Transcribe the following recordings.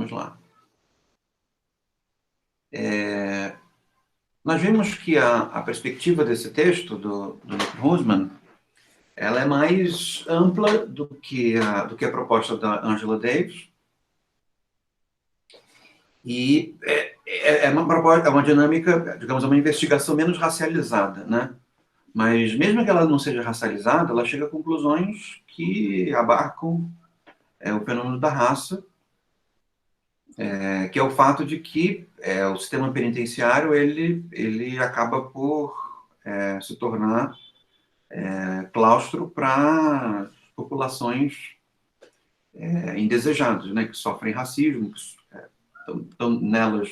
Vamos lá. Nós vimos que a perspectiva desse texto, do Nick Huseman, ela é mais ampla do que a proposta da Angela Davis. E é uma dinâmica, digamos, uma investigação menos racializada, né? Mas mesmo que ela não seja racializada, ela chega a conclusões que abarcam o fenômeno da raça, que é o fato de que o sistema penitenciário ele acaba por se tornar claustro para populações indesejadas, né, que sofrem racismo, que estão nelas.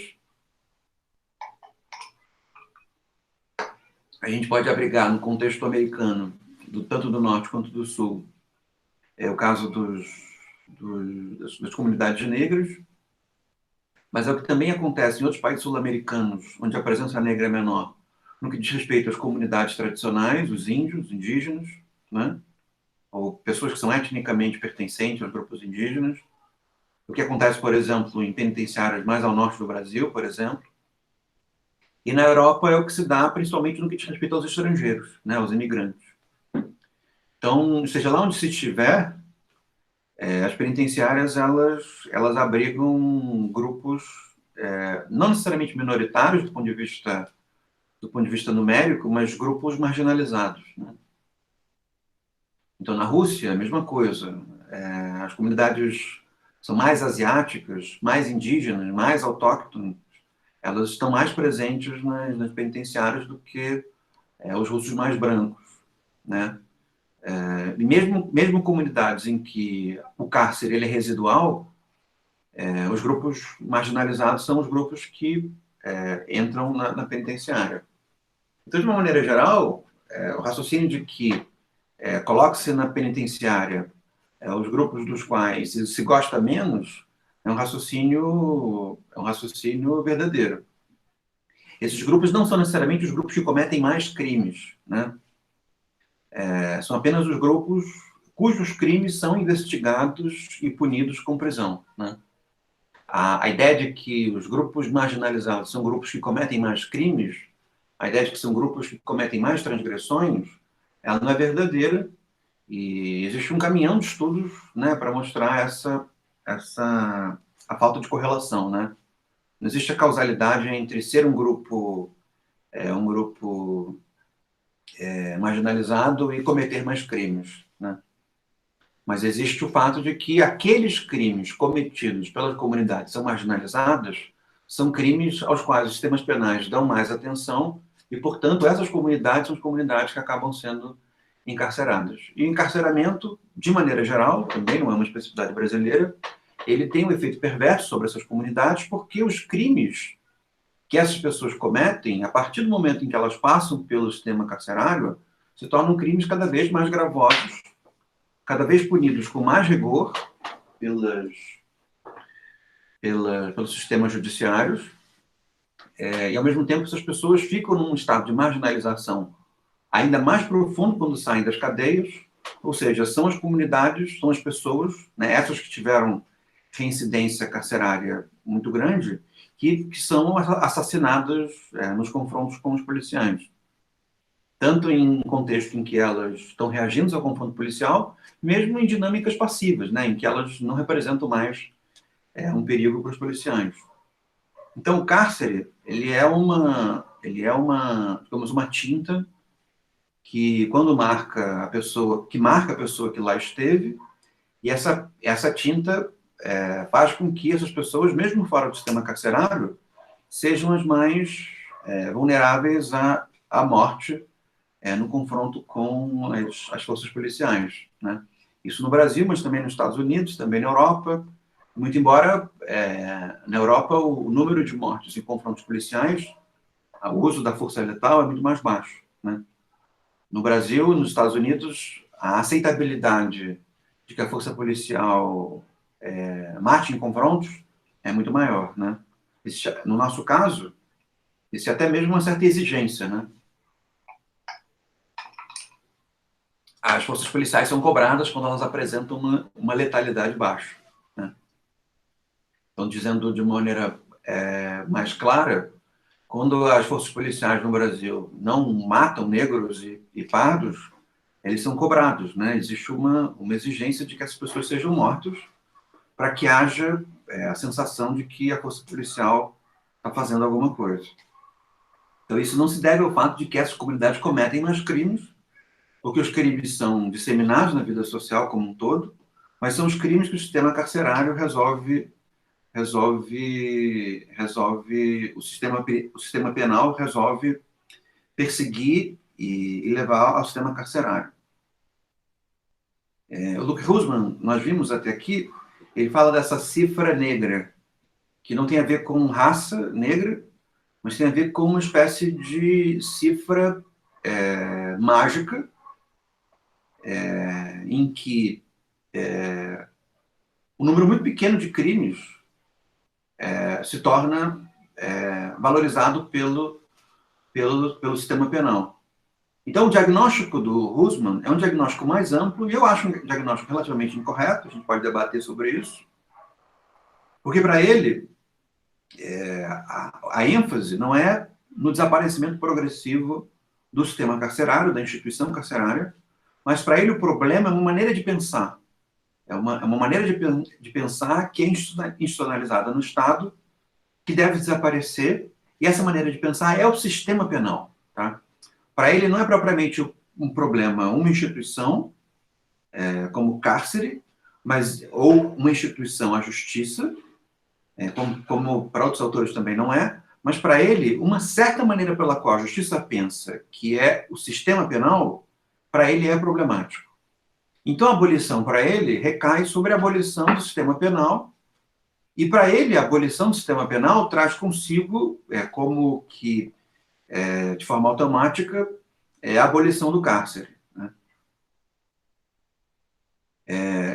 A gente pode abrigar no contexto americano, tanto do norte quanto do sul, o caso das comunidades negras, mas é o que também acontece em outros países sul-americanos, onde a presença negra é menor, no que diz respeito às comunidades tradicionais, os índios, os indígenas, né? Ou pessoas que são etnicamente pertencentes aos grupos indígenas. O que acontece, por exemplo, em penitenciárias mais ao norte do Brasil, por exemplo. E na Europa é o que se dá principalmente no que diz respeito aos estrangeiros, né, aos imigrantes. Então, seja lá onde se estiver, as penitenciárias elas abrigam grupos não necessariamente minoritários do ponto de vista numérico, mas grupos marginalizados, né? Então, na Rússia, a mesma coisa. As comunidades são mais asiáticas, mais indígenas, mais autóctones. Elas estão mais presentes nas penitenciárias do que os russos mais brancos, né? E mesmo comunidades em que o cárcere ele é residual, os grupos marginalizados são os grupos que entram na penitenciária. Então, de uma maneira geral, o raciocínio de que coloque-se na penitenciária os grupos dos quais se gosta menos é um raciocínio verdadeiro. Esses grupos não são necessariamente os grupos que cometem mais crimes, né? São apenas os grupos cujos crimes são investigados e punidos com prisão, né? A ideia de que os grupos marginalizados são grupos que cometem mais crimes, a ideia de que são grupos que cometem mais transgressões, ela não é verdadeira, e existe um caminhão de estudos, né, para mostrar a falta de correlação, né? Não existe a causalidade entre ser um grupo marginalizado e cometer mais crimes, né? Mas existe o fato de que aqueles crimes cometidos pelas comunidades são marginalizadas são crimes aos quais os sistemas penais dão mais atenção e, portanto, essas comunidades são as comunidades que acabam sendo encarceradas. E o encarceramento, de maneira geral, também não é uma especificidade brasileira, ele tem um efeito perverso sobre essas comunidades porque os crimes que essas pessoas cometem, a partir do momento em que elas passam pelo sistema carcerário, se tornam crimes cada vez mais gravosos, cada vez punidos com mais rigor pelos sistemas judiciários, e ao mesmo tempo essas pessoas ficam num estado de marginalização ainda mais profundo quando saem das cadeias, ou seja, são as comunidades, são as pessoas, né, essas que tiveram reincidência carcerária muito grande, que são assassinadas nos confrontos com os policiais. Tanto em contexto em que elas estão reagindo ao confronto policial, mesmo em dinâmicas passivas, né, em que elas não representam mais um perigo para os policiais. Então, o cárcere, digamos, uma tinta que quando marca a pessoa que lá esteve, e essa tinta faz com que essas pessoas, mesmo fora do sistema carcerário, sejam as mais vulneráveis à morte no confronto com as forças policiais, né? Isso no Brasil, mas também nos Estados Unidos, também na Europa. Muito embora na Europa o número de mortes em confrontos policiais, o uso da força letal é muito mais baixo, né? No Brasil, nos Estados Unidos, a aceitabilidade de que a força policial mate em confrontos é muito maior, né? No nosso caso, isso é até mesmo uma certa exigência, né? As forças policiais são cobradas quando elas apresentam uma letalidade baixa, né? Então, dizendo de maneira mais clara, quando as forças policiais no Brasil não matam negros e pardos, eles são cobrados, né? Existe uma exigência de que essas pessoas sejam mortas para que haja a sensação de que a força policial está fazendo alguma coisa. Então, isso não se deve ao fato de que essas comunidades cometem mais crimes, porque os crimes são disseminados na vida social como um todo, mas são os crimes que o sistema carcerário o sistema penal resolve perseguir e levar ao sistema carcerário. O Luke Husman, nós vimos até aqui, ele fala dessa cifra negra, que não tem a ver com raça negra, mas tem a ver com uma espécie de cifra mágica, em que um número muito pequeno de crimes se torna valorizado pelo sistema penal. Então, o diagnóstico do Husman é um diagnóstico mais amplo, e eu acho um diagnóstico relativamente incorreto, a gente pode debater sobre isso, porque para ele, a ênfase não é no desaparecimento progressivo do sistema carcerário, da instituição carcerária, mas para ele o problema é uma maneira de pensar. É uma maneira de pensar que é institucionalizada no Estado, que deve desaparecer, e essa maneira de pensar é o sistema penal. Tá? Para ele não é propriamente um problema, uma instituição, como cárcere, ou uma instituição, a justiça, como para outros autores também não é, mas para ele, uma certa maneira pela qual a justiça pensa que é o sistema penal, para ele é problemático. Então, a abolição, para ele, recai sobre a abolição do sistema penal, e para ele, a abolição do sistema penal traz consigo, como que, de forma automática, a abolição do cárcere. Né?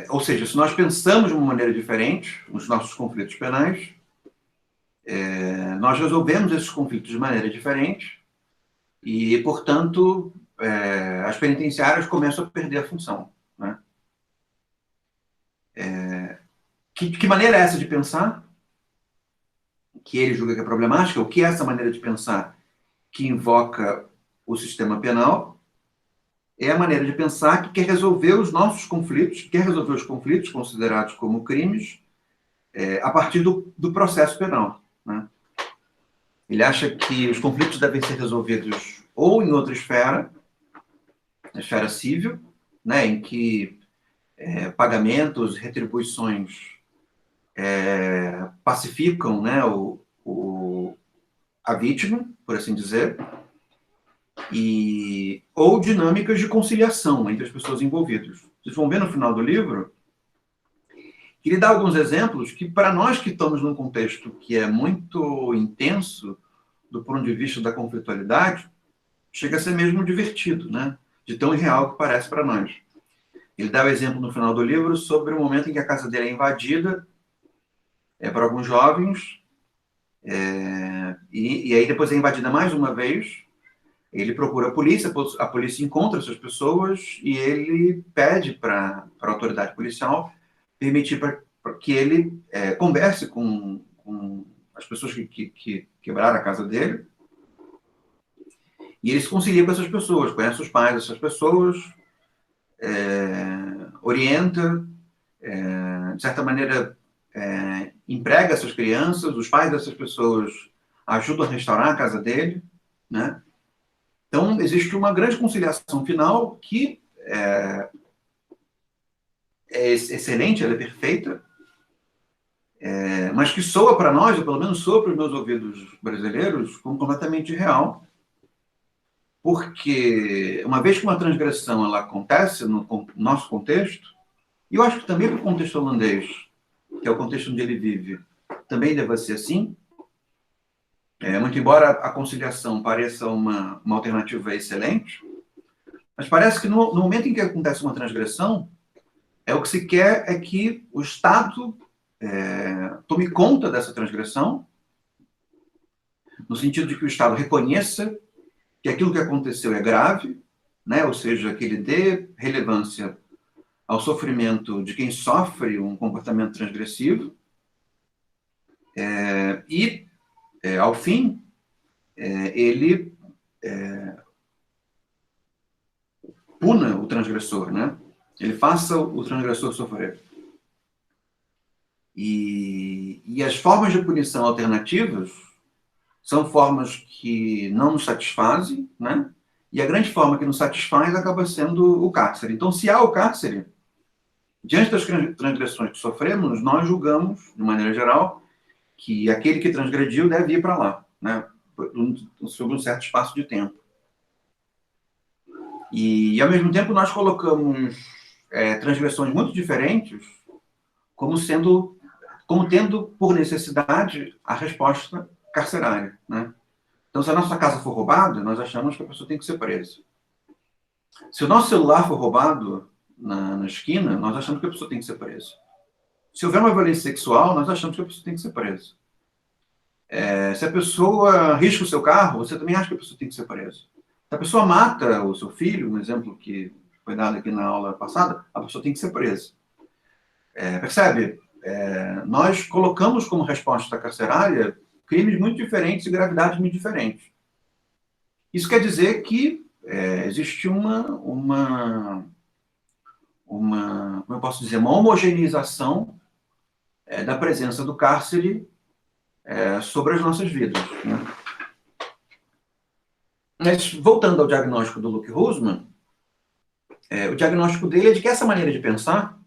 Ou seja, se nós pensamos de uma maneira diferente nos nossos conflitos penais, nós resolvemos esses conflitos de maneira diferente e, portanto, as penitenciárias começam a perder a função. Né? Que maneira é essa de pensar? Que ele julga que é problemática? O que é essa maneira de pensar que invoca o sistema penal? É a maneira de pensar que quer resolver os nossos conflitos, quer resolver os conflitos considerados como crimes, a partir do processo penal. Né? Ele acha que os conflitos devem ser resolvidos ou em outra esfera, na esfera civil, né, em que pagamentos, retribuições pacificam, né, a vítima, por assim dizer, ou dinâmicas de conciliação entre as pessoas envolvidas. Vocês vão ver no final do livro que ele dá alguns exemplos que, para nós que estamos num contexto que é muito intenso do ponto de vista da conflitualidade, chega a ser mesmo divertido, né? De tão irreal que parece para nós. Ele dá o exemplo no final do livro sobre o momento em que a casa dele é invadida por alguns jovens, e aí depois é invadida mais uma vez. Ele procura a polícia encontra essas pessoas e ele pede para a autoridade policial permitir que ele converse com as pessoas que quebraram a casa dele, e ele se concilia com essas pessoas, conhece os pais dessas pessoas, orienta, de certa maneira, emprega essas crianças, os pais dessas pessoas ajudam a restaurar a casa dele, né? Então, existe uma grande conciliação final que é excelente, ela é perfeita, mas que soa para nós, ou pelo menos soa para os meus ouvidos brasileiros, como completamente irreal, porque uma vez que uma transgressão ela acontece no nosso contexto, e eu acho que também para o contexto holandês, que é o contexto onde ele vive, também deve ser assim, muito embora a conciliação pareça uma alternativa excelente, mas parece que no momento em que acontece uma transgressão, o que se quer é que o Estado tome conta dessa transgressão, no sentido de que o Estado reconheça que aquilo que aconteceu é grave, né? Ou seja, que ele dê relevância ao sofrimento de quem sofre um comportamento transgressivo, Ao fim, ele puna o transgressor, né? Ele faça o transgressor sofrer. E as formas de punição alternativas são formas que não nos satisfazem, né? E a grande forma que nos satisfaz acaba sendo o cárcere. Então, se há o cárcere, diante das transgressões que sofremos, nós julgamos, de maneira geral, que aquele que transgrediu deve ir para lá, né? Sobre um certo espaço de tempo. E, ao mesmo tempo, nós colocamos transgressões muito diferentes como tendo, por necessidade, a resposta carcerária, né? Então, se a nossa casa for roubada, nós achamos que a pessoa tem que ser presa. Se o nosso celular for roubado na esquina, nós achamos que a pessoa tem que ser presa. Se houver uma violência sexual, nós achamos que a pessoa tem que ser presa. Se a pessoa risca o seu carro, você também acha que a pessoa tem que ser presa. Se a pessoa mata o seu filho, um exemplo que foi dado aqui na aula passada, a pessoa tem que ser presa. Percebe? Nós colocamos como resposta carcerária crimes muito diferentes e gravidades muito diferentes. Isso quer dizer que existe como eu posso dizer, uma homogeneização da presença do cárcere sobre as nossas vidas, né? Mas, voltando ao diagnóstico do Luke Husman, o diagnóstico dele é de que essa maneira de pensar,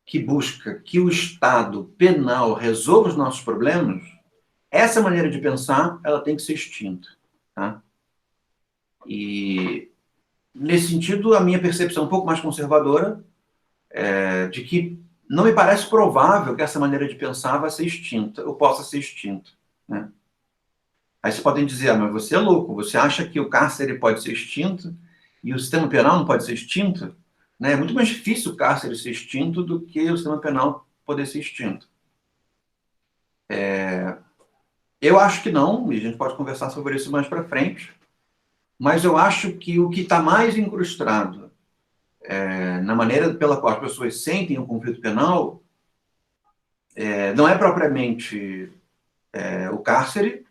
que busca que o Estado penal resolva os nossos problemas, essa maneira de pensar, ela tem que ser extinta, tá? E, nesse sentido, a minha percepção é um pouco mais conservadora, de que não me parece provável que essa maneira de pensar vai ser extinta, ou possa ser extinta, né? Aí vocês podem dizer, mas você é louco, você acha que o cárcere pode ser extinto e o sistema penal não pode ser extinto? Né? É muito mais difícil o cárcere ser extinto do que o sistema penal poder ser extinto. Eu acho que não, e a gente pode conversar sobre isso mais para frente, mas eu acho que o que está mais incrustado na maneira pela qual as pessoas sentem o conflito penal não é propriamente o cárcere.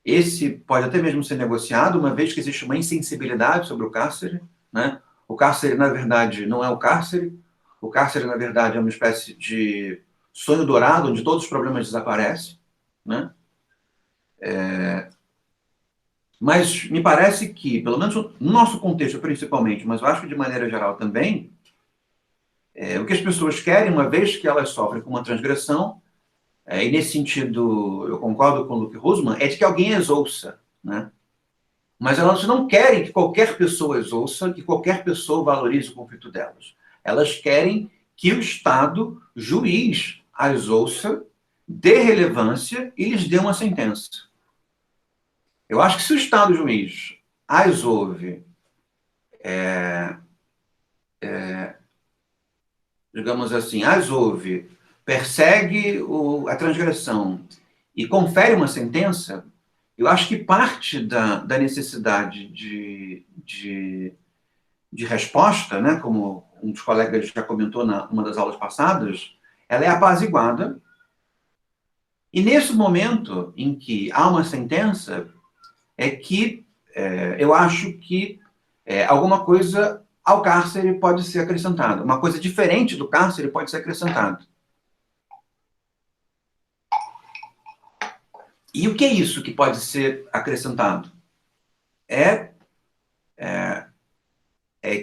Esse pode até mesmo ser negociado, uma vez que existe uma insensibilidade sobre o cárcere, né? O cárcere, na verdade, não é o cárcere. O cárcere, na verdade, é uma espécie de sonho dourado, onde todos os problemas desaparecem, né? Mas me parece que, pelo menos no nosso contexto principalmente, mas eu acho que de maneira geral também, o que as pessoas querem, uma vez que elas sofrem com uma transgressão, e nesse sentido eu concordo com o Luke Husman, é de que alguém as ouça, né? Mas elas não querem que qualquer pessoa as ouça, que qualquer pessoa valorize o conflito delas. Elas querem que o Estado, juiz, as ouça, dê relevância e lhes dê uma sentença. Eu acho que se o Estado juiz as ouve, digamos assim, as ouve, persegue a transgressão e confere uma sentença, eu acho que parte da necessidade de resposta, né, como um dos colegas já comentou numa das aulas passadas, ela é apaziguada. E nesse momento em que há uma sentença, é que eu acho que alguma coisa ao cárcere pode ser acrescentada. Uma coisa diferente do cárcere pode ser acrescentada. E o que é isso que pode ser acrescentado? É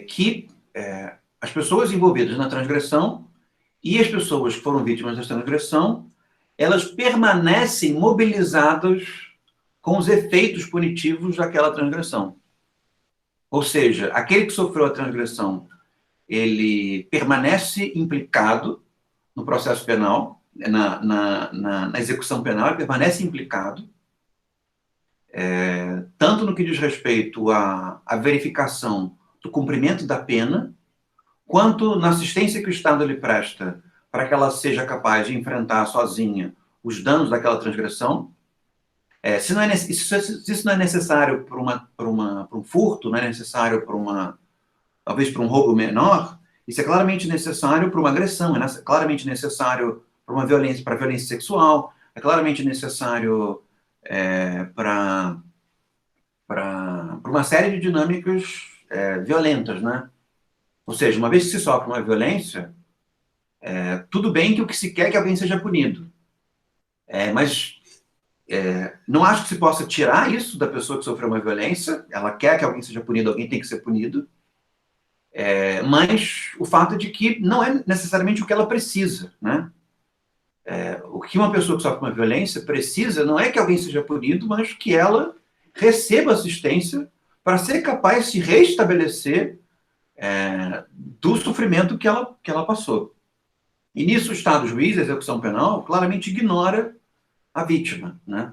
que as pessoas envolvidas na transgressão e as pessoas que foram vítimas da transgressão, elas permanecem mobilizadas com os efeitos punitivos daquela transgressão. Ou seja, aquele que sofreu a transgressão, ele permanece implicado no processo penal, na execução penal, ele permanece implicado, tanto no que diz respeito à verificação do cumprimento da pena, quanto na assistência que o Estado lhe presta para que ela seja capaz de enfrentar sozinha os danos daquela transgressão. Se isso não é necessário para um furto, não é necessário talvez para um roubo menor, isso é claramente necessário para uma agressão, é claramente necessário para violência sexual, é claramente necessário para uma série de dinâmicas violentas, né? Ou seja, uma vez que se sofre uma violência, tudo bem que o que se quer é que alguém seja punido. Mas não acho que se possa tirar isso da pessoa que sofreu uma violência. Ela quer que alguém seja punido, alguém tem que ser punido. Mas o fato é de que não é necessariamente o que ela precisa, né? O que uma pessoa que sofre uma violência precisa não é que alguém seja punido, mas que ela receba assistência para ser capaz de se restabelecer do sofrimento que ela passou. E nisso o Estado juiz, a execução penal, claramente ignora a vítima, né?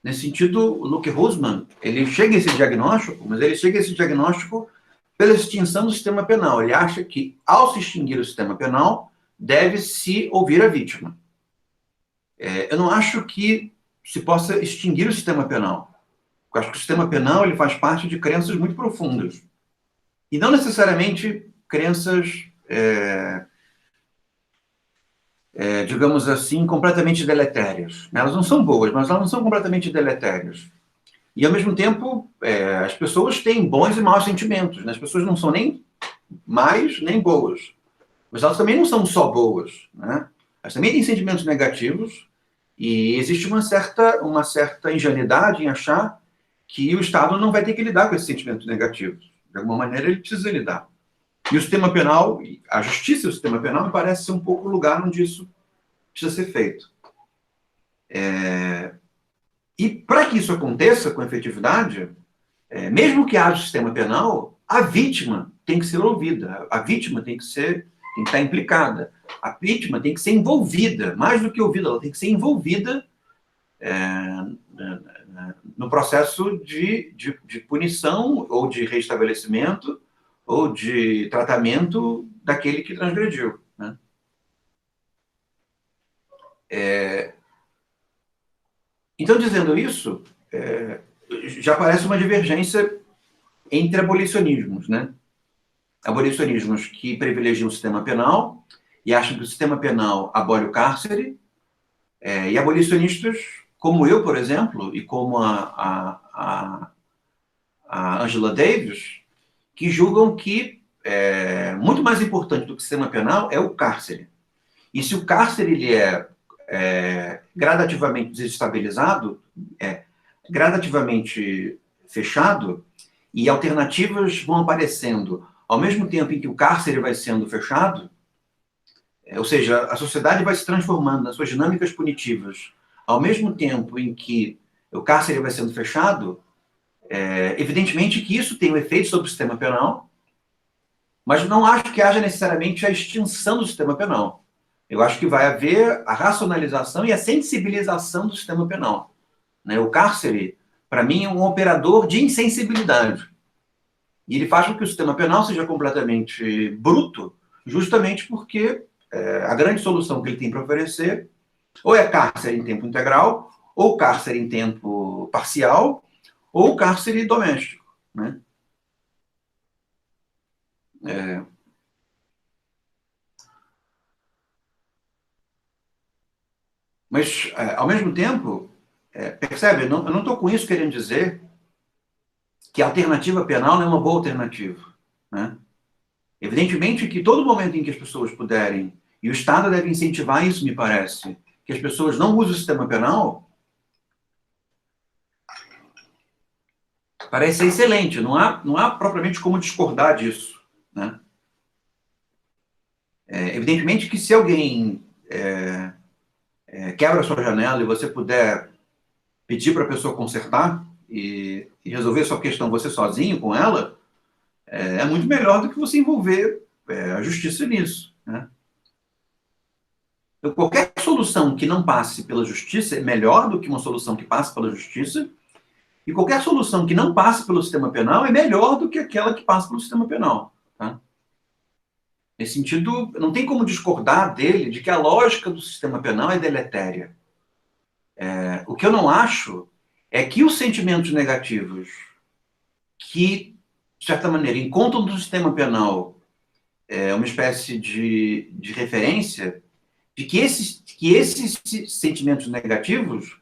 Nesse sentido, o Luke Husman, ele chega a esse diagnóstico, mas ele chega a esse diagnóstico pela extinção do sistema penal. Ele acha que, ao se extinguir o sistema penal, deve-se ouvir a vítima. Eu não acho que se possa extinguir o sistema penal. Eu acho que o sistema penal ele faz parte de crenças muito profundas. E não necessariamente crenças, digamos assim, completamente deletérias. Elas não são boas, mas elas não são completamente deletérias. E, ao mesmo tempo, as pessoas têm bons e maus sentimentos. Né? As pessoas não são nem mais nem boas. Mas elas também não são só boas. Né? Elas também têm sentimentos negativos. E existe uma certa ingenuidade em achar que o Estado não vai ter que lidar com esses sentimentos negativos. De alguma maneira, ele precisa lidar. E o sistema penal, a justiça e o sistema penal, me parece ser um pouco o lugar onde isso precisa ser feito. E para que isso aconteça com efetividade, mesmo que haja o sistema penal, a vítima tem que ser ouvida, a vítima tem que estar implicada, a vítima tem que ser envolvida, mais do que ouvida, ela tem que ser envolvida no processo de punição ou de restabelecimento ou de tratamento daquele que transgrediu. Né? Então, dizendo isso, já parece uma divergência entre abolicionismos, né? Abolicionismos que privilegiam o sistema penal e acham que o sistema penal abole o cárcere, e abolicionistas como eu, por exemplo, e como a Angela Davis, que julgam que muito mais importante do que o sistema penal é o cárcere. E se o cárcere ele gradativamente desestabilizado, gradativamente fechado, e alternativas vão aparecendo ao mesmo tempo em que o cárcere vai sendo fechado, ou seja, a sociedade vai se transformando nas suas dinâmicas punitivas, ao mesmo tempo em que o cárcere vai sendo fechado, evidentemente que isso tem um efeito sobre o sistema penal, mas não acho que haja necessariamente a extinção do sistema penal. Eu acho que vai haver a racionalização e a sensibilização do sistema penal. Né? O cárcere, para mim, é um operador de insensibilidade. E ele faz com que o sistema penal seja completamente bruto, justamente porque a grande solução que ele tem para oferecer ou é cárcere em tempo integral, ou cárcere em tempo parcial, ou cárcere doméstico. Né? Mas, ao mesmo tempo, percebe, eu não estou com isso querendo dizer que a alternativa penal não é uma boa alternativa. Né? Evidentemente que todo momento em que as pessoas puderem, e o Estado deve incentivar isso, me parece, que as pessoas não usem o sistema penal, parece ser excelente. Não há propriamente como discordar disso. Né? Evidentemente que se alguém quebra a sua janela e você puder pedir para a pessoa consertar e resolver a sua questão você sozinho com ela, é muito melhor do que você envolver a justiça nisso. Né? Então, qualquer solução que não passe pela justiça é melhor do que uma solução que passe pela justiça, e qualquer solução que não passe pelo sistema penal é melhor do que aquela que passa pelo sistema penal. Tá? Nesse sentido, não tem como discordar dele de que a lógica do sistema penal é deletéria. O que eu não acho é que os sentimentos negativos que, de certa maneira, encontram no sistema penal uma espécie de referência, de que que esses sentimentos negativos,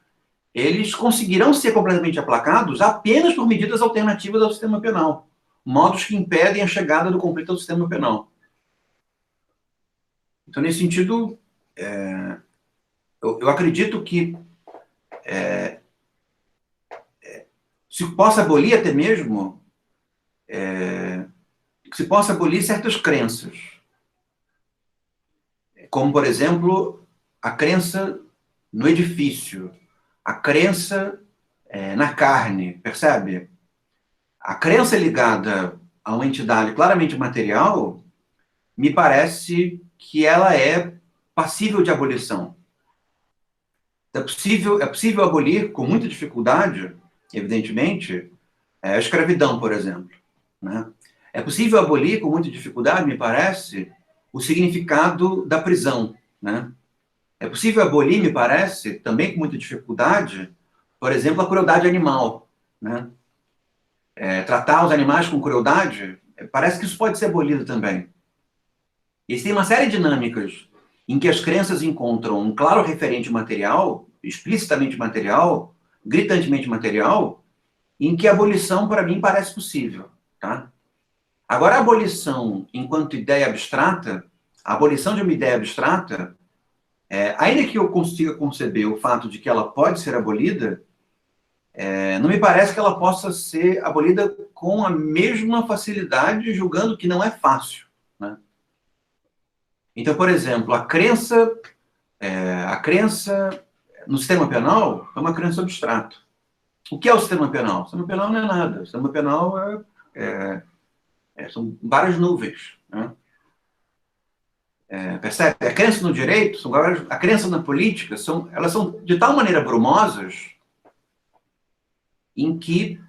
eles conseguirão ser completamente aplacados apenas por medidas alternativas ao sistema penal, modos que impedem a chegada do conflito ao sistema penal. Então, nesse sentido, eu acredito que se possa abolir até mesmo, que se possa abolir certas crenças, como, por exemplo, a crença no edifício, a crença na carne, percebe? A crença ligada a uma entidade claramente material, me parece que ela é passível de abolição. É possível abolir com muita dificuldade, evidentemente, a escravidão, por exemplo, né? É possível abolir com muita dificuldade, me parece, o significado da prisão, né? É possível abolir, me parece, também com muita dificuldade, por exemplo, a crueldade animal, né? Tratar os animais com crueldade, parece que isso pode ser abolido também. E tem uma série de dinâmicas em que as crenças encontram um claro referente material, explicitamente material, gritantemente material, em que a abolição, para mim, parece possível, tá? Agora, a abolição enquanto ideia abstrata, a abolição de uma ideia abstrata, ainda que eu consiga conceber o fato de que ela pode ser abolida, não me parece que ela possa ser abolida com a mesma facilidade, julgando que não é fácil, né? Então, por exemplo, a crença no sistema penal é uma crença abstrata. O que é o sistema penal? O sistema penal não é nada. O sistema penal são várias nuvens, né? Percebe? A crença no direito, a crença na política, elas são de tal maneira brumosas em que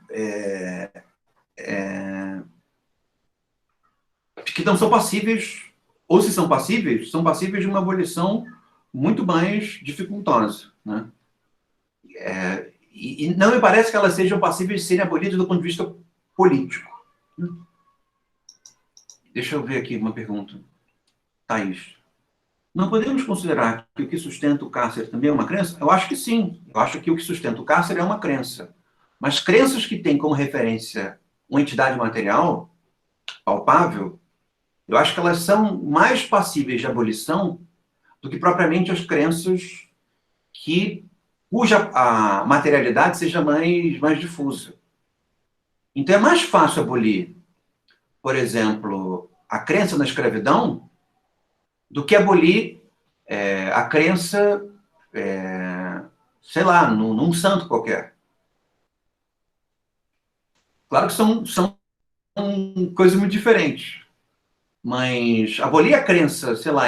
não são passíveis, ou se são passíveis de uma abolição muito mais dificultosa, né? E não me parece que elas sejam passíveis de serem abolidas do ponto de vista político. Deixa eu ver aqui uma pergunta. Thaís. Não podemos considerar que o que sustenta o cárcere também é uma crença? Eu acho que sim. Eu acho que o que sustenta o cárcere é uma crença. Mas crenças que têm como referência uma entidade material, palpável, eu acho que elas são mais passíveis de abolição do que propriamente as crenças cuja a materialidade seja mais difusa. Então é mais fácil abolir, por exemplo, a crença na escravidão do que abolir a crença, sei lá, num santo qualquer. Claro que são coisas muito diferentes, mas abolir a crença, sei lá,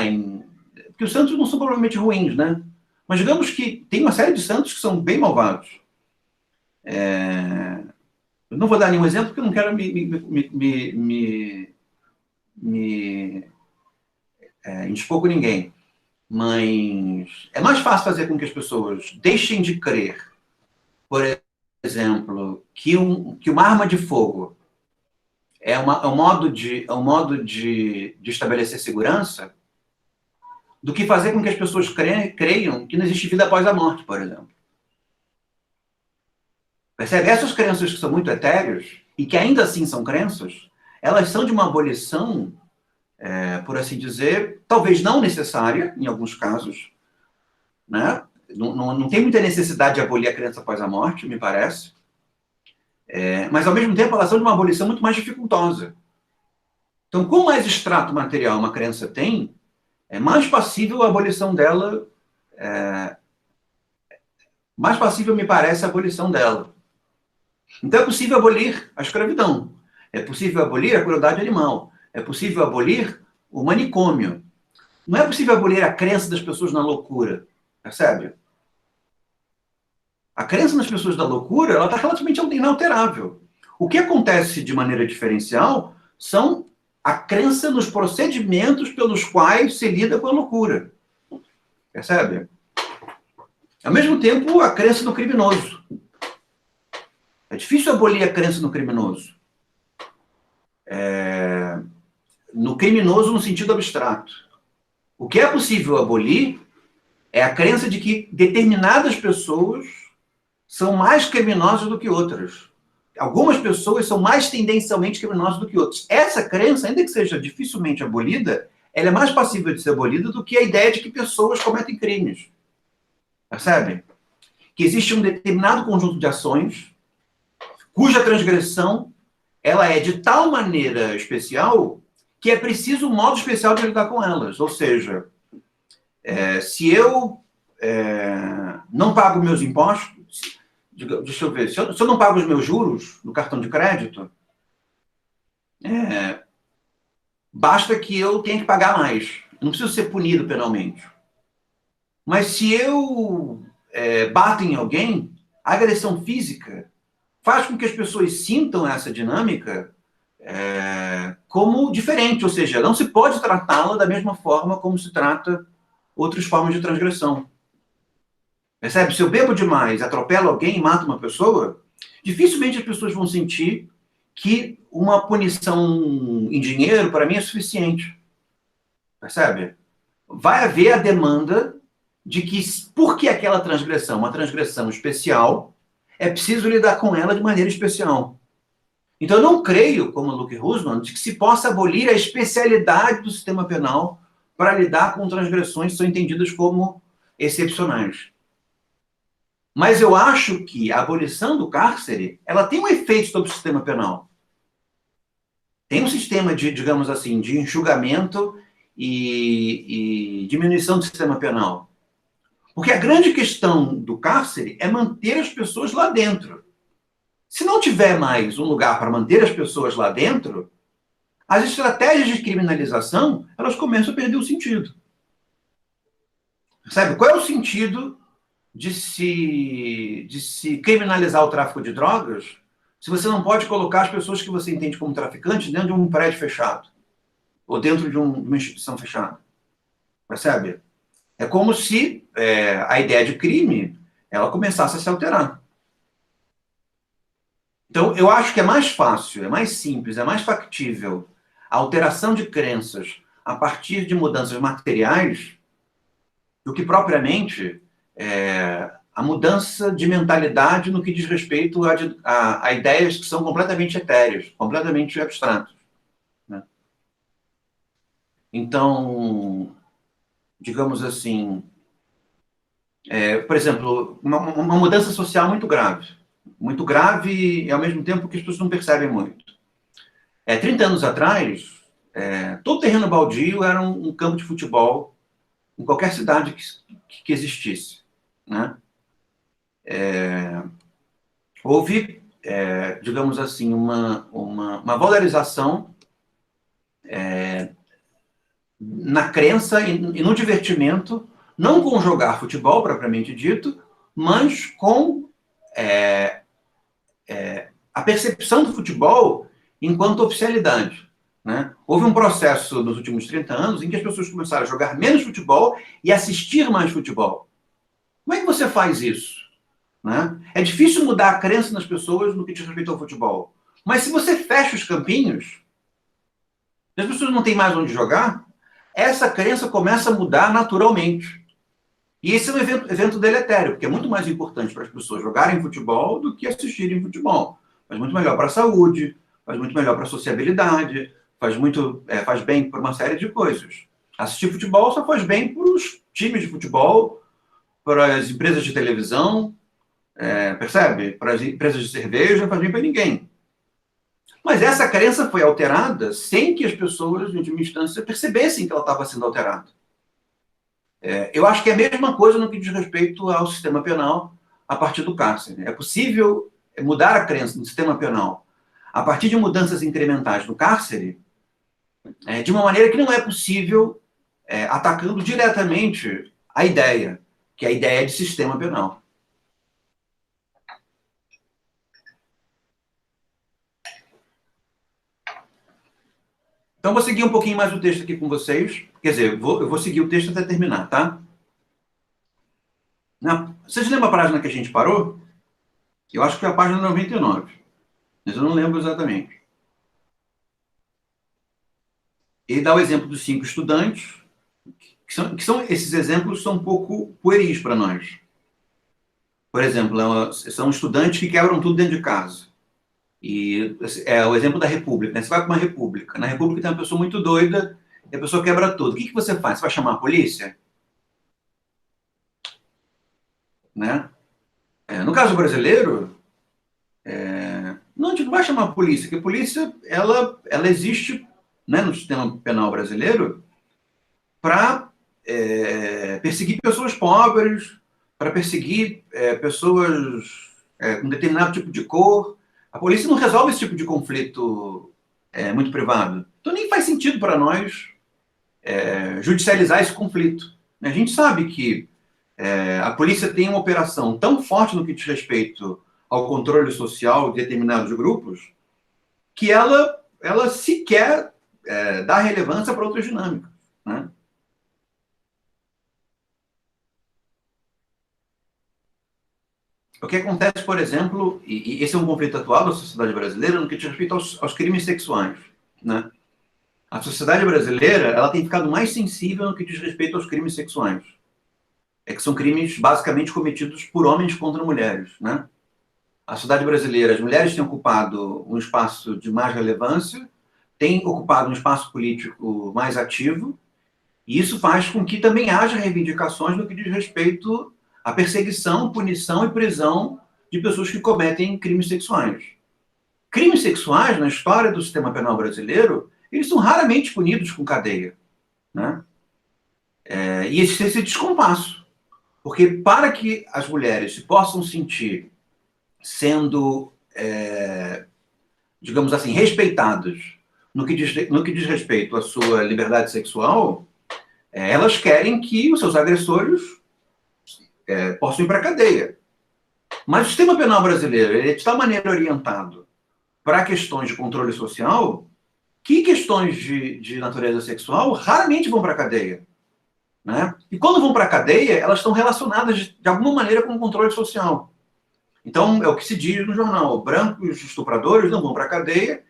porque os santos não são provavelmente ruins, né? Mas digamos que tem uma série de santos que são bem malvados. Eu não vou dar nenhum exemplo porque eu não quero me indispor com ninguém. Mas é mais fácil fazer com que as pessoas deixem de crer, por exemplo, que uma arma de fogo é um modo de estabelecer segurança, do que fazer com que as pessoas creiam que não existe vida após a morte, por exemplo. Percebe? Essas crenças que são muito etéreas, e que ainda assim são crenças, elas são de uma abolição, por assim dizer, talvez não necessária, em alguns casos, né? Não tem muita necessidade de abolir a crença após a morte, me parece, mas, ao mesmo tempo, elas são de uma abolição muito mais dificultosa. Então, quanto mais extrato material uma crença tem, é mais passível a abolição dela, mais passível me parece a abolição dela. Então é possível abolir a escravidão, é possível abolir a crueldade animal, é possível abolir o manicômio. Não é possível abolir a crença das pessoas na loucura, percebe? A crença nas pessoas da loucura, ela está relativamente inalterável. O que acontece de maneira diferencial são a crença nos procedimentos pelos quais se lida com a loucura. Percebe? Ao mesmo tempo, a crença no criminoso. É difícil abolir a crença no criminoso. No criminoso no sentido abstrato. O que é possível abolir É a crença de que determinadas pessoas são mais criminosas do que outras. Algumas pessoas são mais tendencialmente criminosas do que outras. Essa crença, ainda que seja dificilmente abolida, ela é mais passível de ser abolida do que a ideia de que pessoas cometem crimes. Percebe? Que existe um determinado conjunto de ações cuja transgressão ela é de tal maneira especial que é preciso um modo especial de lidar com elas. Ou seja, se eu não pago meus impostos, deixa eu ver, se eu não pago os meus juros no cartão de crédito, basta que eu tenha que pagar mais. Eu não preciso ser punido penalmente. Mas se eu bato em alguém, a agressão física faz com que as pessoas sintam essa dinâmica como diferente, ou seja, não se pode tratá-la da mesma forma como se trata outras formas de transgressão. Percebe? Se eu bebo demais, atropelo alguém e mato uma pessoa, dificilmente as pessoas vão sentir que uma punição em dinheiro, para mim, é suficiente. Percebe? Vai haver a demanda de que, porque aquela transgressão, uma transgressão especial, é preciso lidar com ela de maneira especial. Então, eu não creio, como Luke Husman, de que se possa abolir a especialidade do sistema penal para lidar com transgressões que são entendidas como excepcionais. Mas eu acho que a abolição do cárcere, ela tem um efeito sobre o sistema penal. Tem um sistema de, digamos assim, de enxugamento e diminuição do sistema penal. Porque a grande questão do cárcere é manter as pessoas lá dentro. Se não tiver mais um lugar para manter as pessoas lá dentro, as estratégias de criminalização, elas começam a perder o sentido. Sabe? Qual é o sentido de se criminalizar o tráfico de drogas se você não pode colocar as pessoas que você entende como traficantes dentro de um prédio fechado ou dentro de uma instituição fechada? Percebe? É como se a ideia de crime ela começasse a se alterar. Então, eu acho que é mais fácil, é mais simples, é mais factível a alteração de crenças a partir de mudanças materiais do que propriamente a mudança de mentalidade no que diz respeito a ideias que são completamente etéreas, completamente abstratas. Né? Então, digamos assim, por exemplo, uma mudança social muito grave e ao mesmo tempo que as pessoas não percebem muito. 30 anos atrás, todo terreno baldio era um campo de futebol em qualquer cidade que existisse. Né? Houve, digamos assim, uma valorização na crença e no divertimento, não com jogar futebol, propriamente dito, mas com a percepção do futebol enquanto oficialidade. Né? Houve um processo nos últimos 30 anos em que as pessoas começaram a jogar menos futebol e assistir mais futebol. Como é que você faz isso? Né? É difícil mudar a crença nas pessoas no que diz respeito ao futebol. Mas se você fecha os campinhos, e as pessoas não têm mais onde jogar, essa crença começa a mudar naturalmente. E esse é um evento deletério, porque é muito mais importante para as pessoas jogarem futebol do que assistirem futebol. Faz muito melhor para a saúde, faz muito melhor para a sociabilidade, faz bem para uma série de coisas. Assistir futebol só faz bem para os times de futebol, para as empresas de televisão, percebe? Para as empresas de cerveja, faz bem para ninguém. Mas essa crença foi alterada sem que as pessoas, em última instância, percebessem que ela estava sendo alterada. Eu acho que é a mesma coisa no que diz respeito ao sistema penal a partir do cárcere. É possível mudar a crença no sistema penal a partir de mudanças incrementais no cárcere de uma maneira que não é possível atacando diretamente a ideia, que é a ideia de sistema penal. Então, vou seguir um pouquinho mais o texto aqui com vocês. Quer dizer, eu vou seguir o texto até terminar, tá? Vocês lembram a página que a gente parou? Eu acho que foi a página 99. Mas eu não lembro exatamente. Ele dá o exemplo dos 5 estudantes, que Esses exemplos são um pouco pueris para nós. Por exemplo, são estudantes que quebram tudo dentro de casa. E é o exemplo da República, né? Você vai para uma República. Na República tem uma pessoa muito doida e a pessoa quebra tudo. O que você faz? Você vai chamar a polícia? Né? No caso brasileiro, não, a gente não vai chamar a polícia, porque a polícia ela existe, né, no sistema penal brasileiro para perseguir pessoas pobres, para perseguir pessoas com determinado tipo de cor. A polícia não resolve esse tipo de conflito muito privado. Então nem faz sentido para nós judicializar esse conflito. A gente sabe que a polícia tem uma operação tão forte no que diz respeito ao controle social de determinados grupos que ela sequer dá relevância para outras dinâmicas, né? O que acontece, por exemplo, e esse é um conflito atual da sociedade brasileira no que diz respeito aos crimes sexuais, né? A sociedade brasileira ela tem ficado mais sensível no que diz respeito aos crimes sexuais. Que são crimes basicamente cometidos por homens contra mulheres, né? A sociedade brasileira, as mulheres têm ocupado um espaço de mais relevância, têm ocupado um espaço político mais ativo, e isso faz com que também haja reivindicações no que diz respeito à perseguição, punição e prisão de pessoas que cometem crimes sexuais. Crimes sexuais, na história do sistema penal brasileiro, eles são raramente punidos com cadeia, né? E existe esse descompasso, porque para que as mulheres se possam sentir sendo, digamos assim, respeitadas no que diz respeito à sua liberdade sexual, elas querem que os seus agressores possam ir para a cadeia. Mas o sistema penal brasileiro ele é de tal maneira orientado para questões de controle social que questões de natureza sexual raramente vão para a cadeia, né? E quando vão para a cadeia, elas estão relacionadas de alguma maneira com o controle social. Então, é o que se diz no jornal: brancos estupradores não vão para a cadeia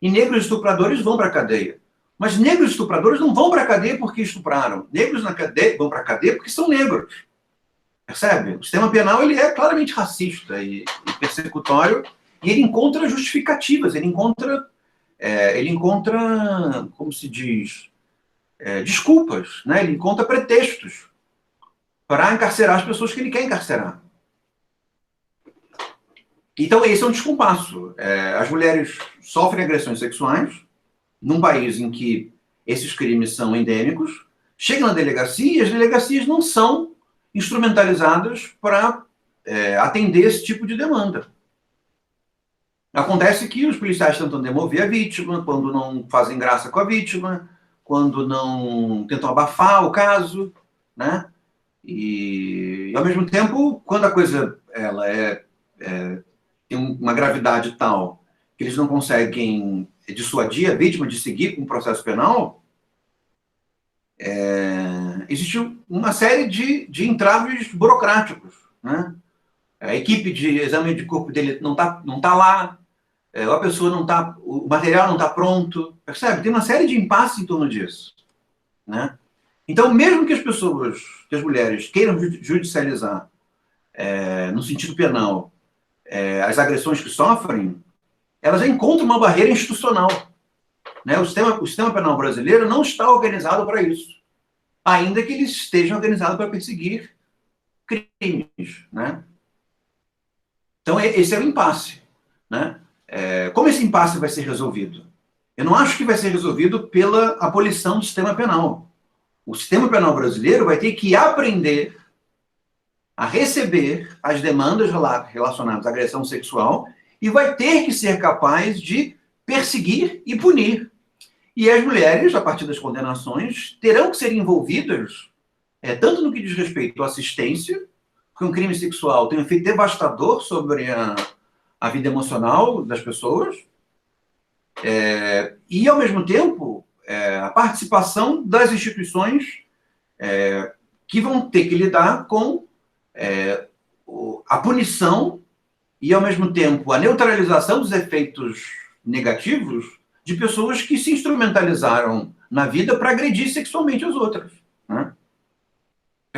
e negros estupradores vão para a cadeia. Mas negros estupradores não vão para a cadeia porque estupraram. Negros na cadeia vão para a cadeia porque são negros. Percebe? O sistema penal ele é claramente racista e persecutório e ele encontra justificativas, ele encontra, como se diz, desculpas, né? Ele encontra pretextos para encarcerar as pessoas que ele quer encarcerar. Então, esse é um descompasso. As mulheres sofrem agressões sexuais num país em que esses crimes são endêmicos, chegam na delegacia e as delegacias não são instrumentalizadas para atender esse tipo de demanda. Acontece que os policiais tentam demover a vítima, quando não fazem graça com a vítima, quando não tentam abafar o caso, né? E ao mesmo tempo, quando a coisa tem uma gravidade tal que eles não conseguem dissuadir a vítima de seguir com o processo penal, existe uma série de entraves burocráticos, né? A equipe de exame de corpo dele não tá lá, a pessoa não tá, o material não está pronto, percebe? Tem uma série de impasses em torno disso, né? Então, mesmo que as mulheres queiram judicializar, no sentido penal, as agressões que sofrem, elas já encontram uma barreira institucional, né? O sistema penal brasileiro não está organizado para isso, ainda que ele esteja organizado para perseguir crimes, né? Então, esse é o impasse, né? Como esse impasse vai ser resolvido? Eu não acho que vai ser resolvido pela abolição do sistema penal. O sistema penal brasileiro vai ter que aprender a receber as demandas relacionadas à agressão sexual e vai ter que ser capaz de perseguir e punir. E as mulheres, a partir das condenações, terão que ser envolvidas, tanto no que diz respeito à assistência, porque um crime sexual tem um efeito devastador sobre a vida emocional das pessoas, e, ao mesmo tempo, a participação das instituições que vão ter que lidar com a punição e, ao mesmo tempo, a neutralização dos efeitos negativos de pessoas que se instrumentalizaram na vida para agredir sexualmente as outras, né?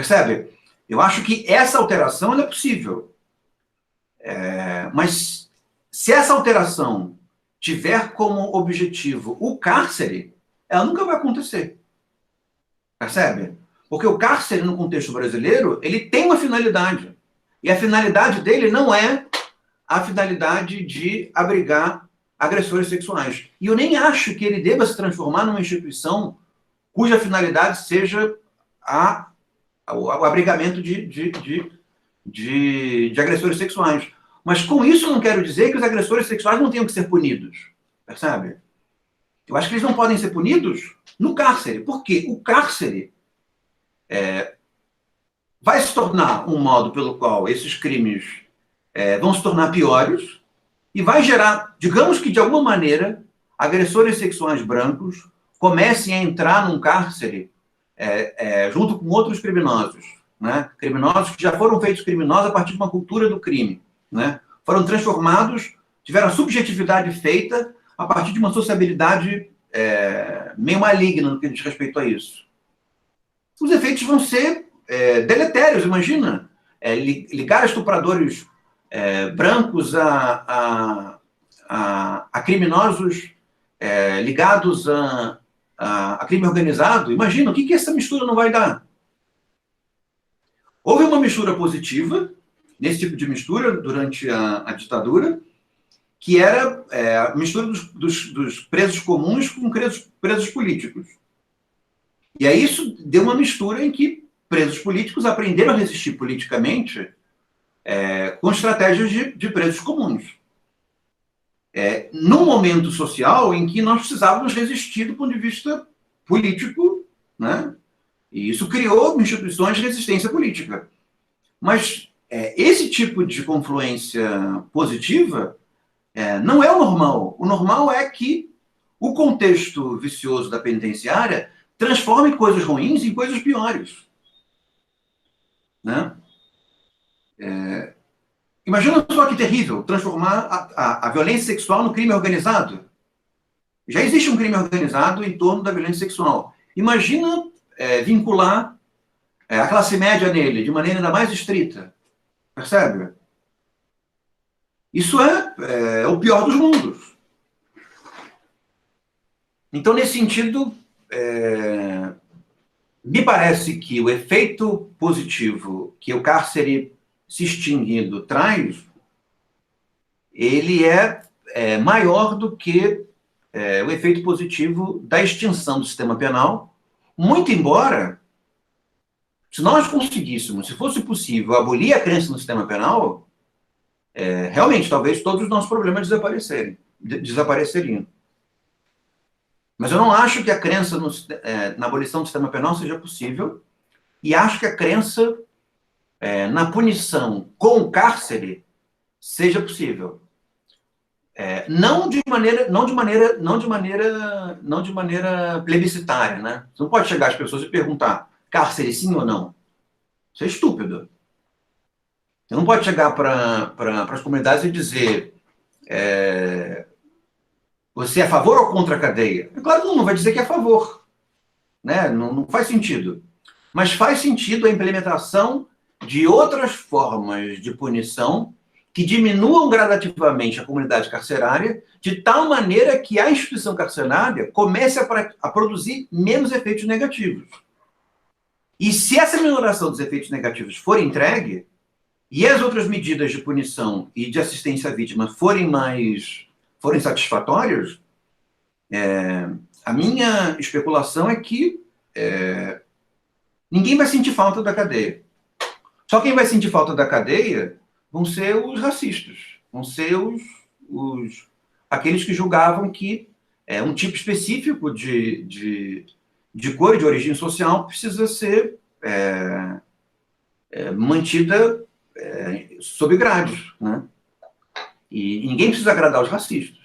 Percebe? Eu acho que essa alteração ela é possível. Mas se essa alteração tiver como objetivo o cárcere, ela nunca vai acontecer. Percebe? Porque o cárcere, no contexto brasileiro, ele tem uma finalidade. E a finalidade dele não é a finalidade de abrigar agressores sexuais. E eu nem acho que ele deva se transformar numa instituição cuja finalidade seja o abrigamento de agressores sexuais. Mas com isso eu não quero dizer que os agressores sexuais não tenham que ser punidos. Percebe? Eu acho que eles não podem ser punidos no cárcere. Por quê? O cárcere vai se tornar um modo pelo qual esses crimes vão se tornar piores e vai gerar, digamos que de alguma maneira, agressores sexuais brancos comecem a entrar num cárcere junto com outros criminosos, né? Criminosos que já foram feitos criminosos a partir de uma cultura do crime, né? Foram transformados, tiveram a subjetividade feita a partir de uma sociabilidade meio maligna no que diz respeito a isso. Os efeitos vão ser deletérios, imagina. Ligar estupradores brancos a criminosos ligados a crime organizado. Imagina, o que essa mistura não vai dar? Houve uma mistura positiva, nesse tipo de mistura, durante a ditadura, que era a mistura dos presos comuns com presos políticos. E aí isso deu uma mistura em que presos políticos aprenderam a resistir politicamente com estratégias de presos comuns. Num momento social em que nós precisávamos resistir do ponto de vista político, né? E isso criou instituições de resistência política. Mas esse tipo de confluência positiva não é o normal. O normal é que o contexto vicioso da penitenciária transforme coisas ruins em coisas piores. Né? Imagina só que terrível transformar a violência sexual no crime organizado. Já existe um crime organizado em torno da violência sexual. Imagina vincular a classe média nele de maneira ainda mais estrita. Percebe? Isso é o pior dos mundos. Então, nesse sentido, me parece que o efeito positivo que o cárcere se extinguindo traz, ele é maior do que o efeito positivo da extinção do sistema penal, muito embora, se nós conseguíssemos, se fosse possível, abolir a crença no sistema penal, realmente, talvez todos os nossos problemas desapareceriam. Mas eu não acho que a crença na abolição do sistema penal seja possível, e acho que a crença na punição com o cárcere seja possível. Não de maneira plebiscitária, né? Você não pode chegar às pessoas e perguntar cárcere sim ou não. Isso é estúpido. Você não pode chegar para as comunidades e dizer você é a favor ou contra a cadeia? É claro que não vai dizer que é a favor. Né? Não faz sentido. Mas faz sentido a implementação de outras formas de punição que diminuam gradativamente a comunidade carcerária, de tal maneira que a instituição carcerária comece a produzir menos efeitos negativos. E se essa minoração dos efeitos negativos for entregue, e as outras medidas de punição e de assistência à vítima forem satisfatórias, a minha especulação é que ninguém vai sentir falta da cadeia. Só quem vai sentir falta da cadeia vão ser os racistas, vão ser aqueles que julgavam que um tipo específico de cor e de origem social precisa ser mantida sob grades, né? E ninguém precisa agradar os racistas.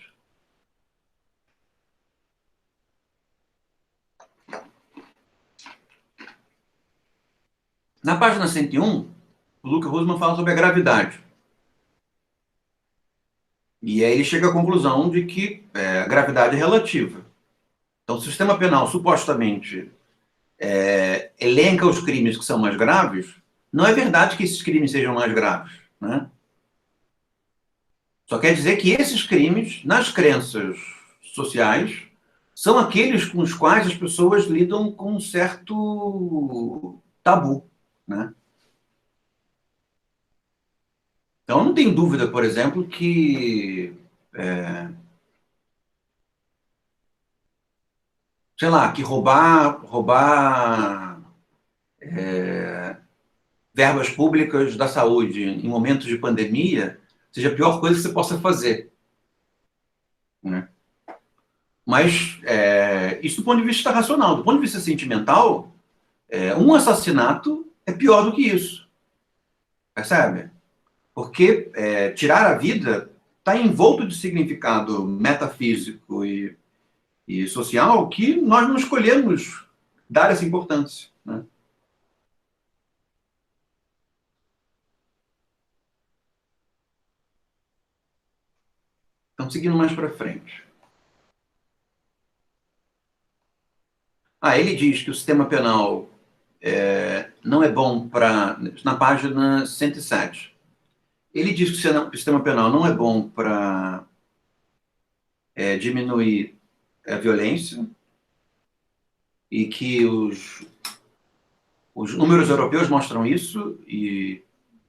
Na página 101, o Luca Rosman fala sobre a gravidade. E aí ele chega à conclusão de que a gravidade é relativa. Então, o sistema penal supostamente elenca os crimes que são mais graves, não é verdade que esses crimes sejam mais graves, né? Só quer dizer que esses crimes, nas crenças sociais, são aqueles com os quais as pessoas lidam com um certo tabu, né? Então, não tem dúvida, por exemplo, que, sei lá, que roubar verbas públicas da saúde em momentos de pandemia seja a pior coisa que você possa fazer, né? Mas isso do ponto de vista racional. Do ponto de vista sentimental, um assassinato é pior do que isso, percebe? Porque tirar a vida está envolto de significado metafísico e social que nós não escolhemos dar essa importância, né? Então, seguindo mais para frente. Ele diz que o sistema penal não é bom para. Na página 107. Ele diz que o sistema penal não é bom para diminuir a violência e que os números europeus mostram isso e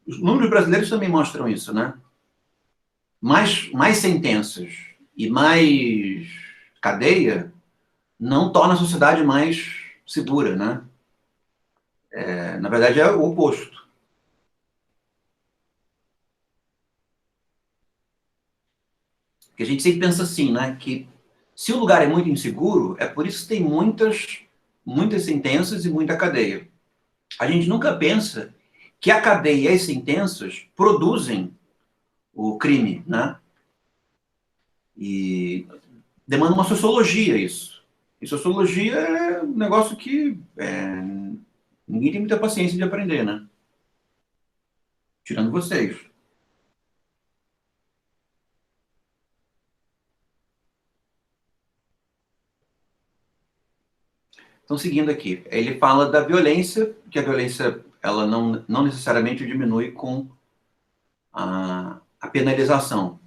os números brasileiros também mostram isso, né? Mais sentenças e mais cadeia não torna a sociedade mais segura, né? Na verdade, é o oposto. Porque a gente sempre pensa assim, né? Que se o lugar é muito inseguro, é por isso que tem muitas sentenças e muita cadeia. A gente nunca pensa que a cadeia e as sentenças produzem o crime, né? E demanda uma sociologia isso. E sociologia é um negócio que ninguém tem muita paciência de aprender, né? Tirando vocês. Então, seguindo aqui, ele fala da violência, que a violência ela não necessariamente diminui com a penalização.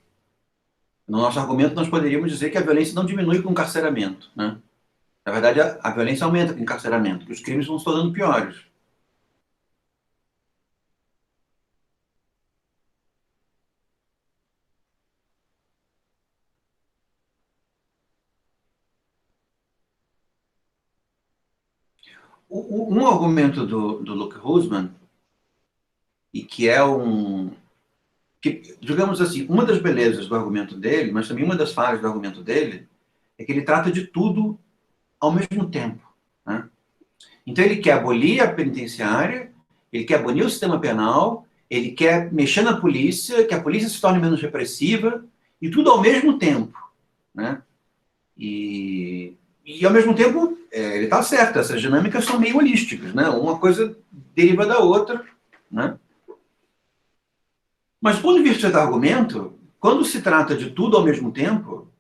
No nosso argumento, nós poderíamos dizer que a violência não diminui com o encarceramento, né? Na verdade, a violência aumenta com o encarceramento, que os crimes vão se tornando piores. Um argumento do Luke Husman, e que é que, digamos assim, uma das belezas do argumento dele, mas também uma das falhas do argumento dele, é que ele trata de tudo ao mesmo tempo, né? Então ele quer abolir a penitenciária, ele quer abolir o sistema penal, ele quer mexer na polícia, que a polícia se torne menos repressiva, e tudo ao mesmo tempo, né? E ao mesmo tempo, ele está certo, essas dinâmicas são meio holísticas, né? Uma coisa deriva da outra, né? Mas do ponto de vista do argumento, quando se trata de tudo ao mesmo tempo,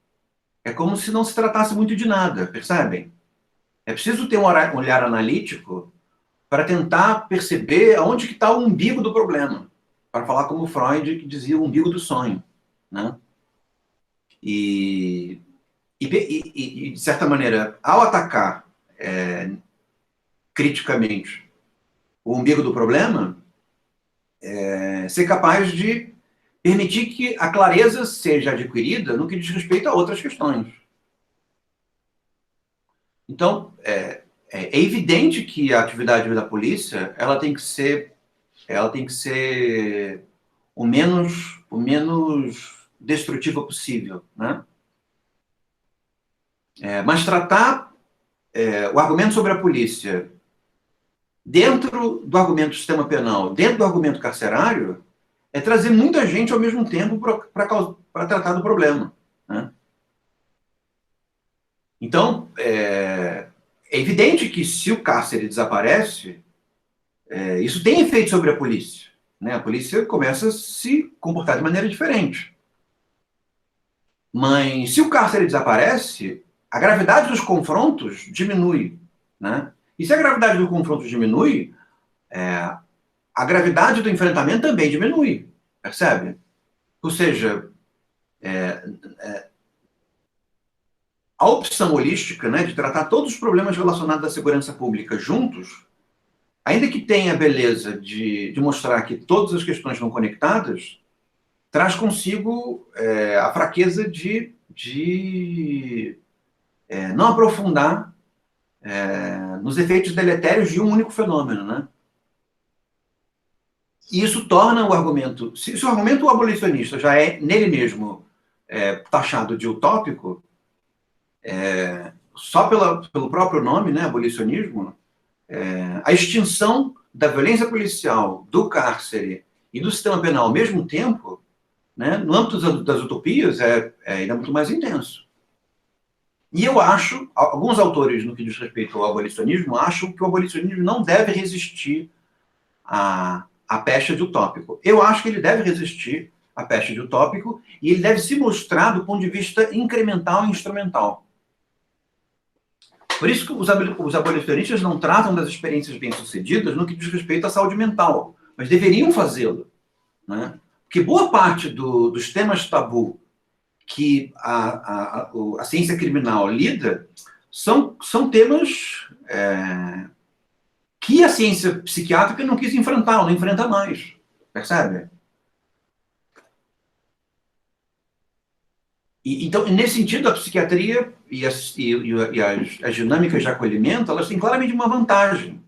é como se não se tratasse muito de nada, percebem? É preciso ter um olhar analítico para tentar perceber aonde que está o umbigo do problema, para falar como Freud, que dizia o umbigo do sonho, né? E, de certa maneira, ao atacar criticamente o umbigo do problema, ser capaz de permitir que a clareza seja adquirida no que diz respeito a outras questões. Então, é evidente que a atividade da polícia ela tem que ser o menos destrutiva possível, né? Mas tratar o argumento sobre a polícia dentro do argumento do sistema penal, dentro do argumento carcerário, é trazer muita gente ao mesmo tempo para tratar do problema, né? Então, é evidente que se o cárcere desaparece, isso tem efeito sobre a polícia, né? A polícia começa a se comportar de maneira diferente. Mas se o cárcere desaparece, a gravidade dos confrontos diminui, né? E se a gravidade do confronto diminui, a gravidade do enfrentamento também diminui, percebe? Ou seja, a opção holística, né, de tratar todos os problemas relacionados à segurança pública juntos, ainda que tenha a beleza de mostrar que todas as questões estão conectadas, traz consigo a fraqueza de não aprofundar nos efeitos deletérios de um único fenômeno, né? E isso torna o argumento... Se o argumento abolicionista já é, nele mesmo, taxado de utópico, só pelo próprio nome, né, abolicionismo, a extinção da violência policial, do cárcere e do sistema penal ao mesmo tempo, né, no âmbito das utopias, ainda muito mais intenso. E eu acho, alguns autores, no que diz respeito ao abolicionismo, acham que o abolicionismo não deve resistir à peste de utópico. Eu acho que ele deve resistir à peste de utópico e ele deve se mostrar do ponto de vista incremental e instrumental. Por isso que os abolicionistas não tratam das experiências bem-sucedidas no que diz respeito à saúde mental, mas deveriam fazê-lo, né? Porque boa parte dos temas tabu que a ciência criminal lida são temas que a ciência psiquiátrica não quis enfrentar, ou não enfrenta mais, percebe? Então, nesse sentido, a psiquiatria e as dinâmicas de acolhimento, elas têm claramente uma vantagem,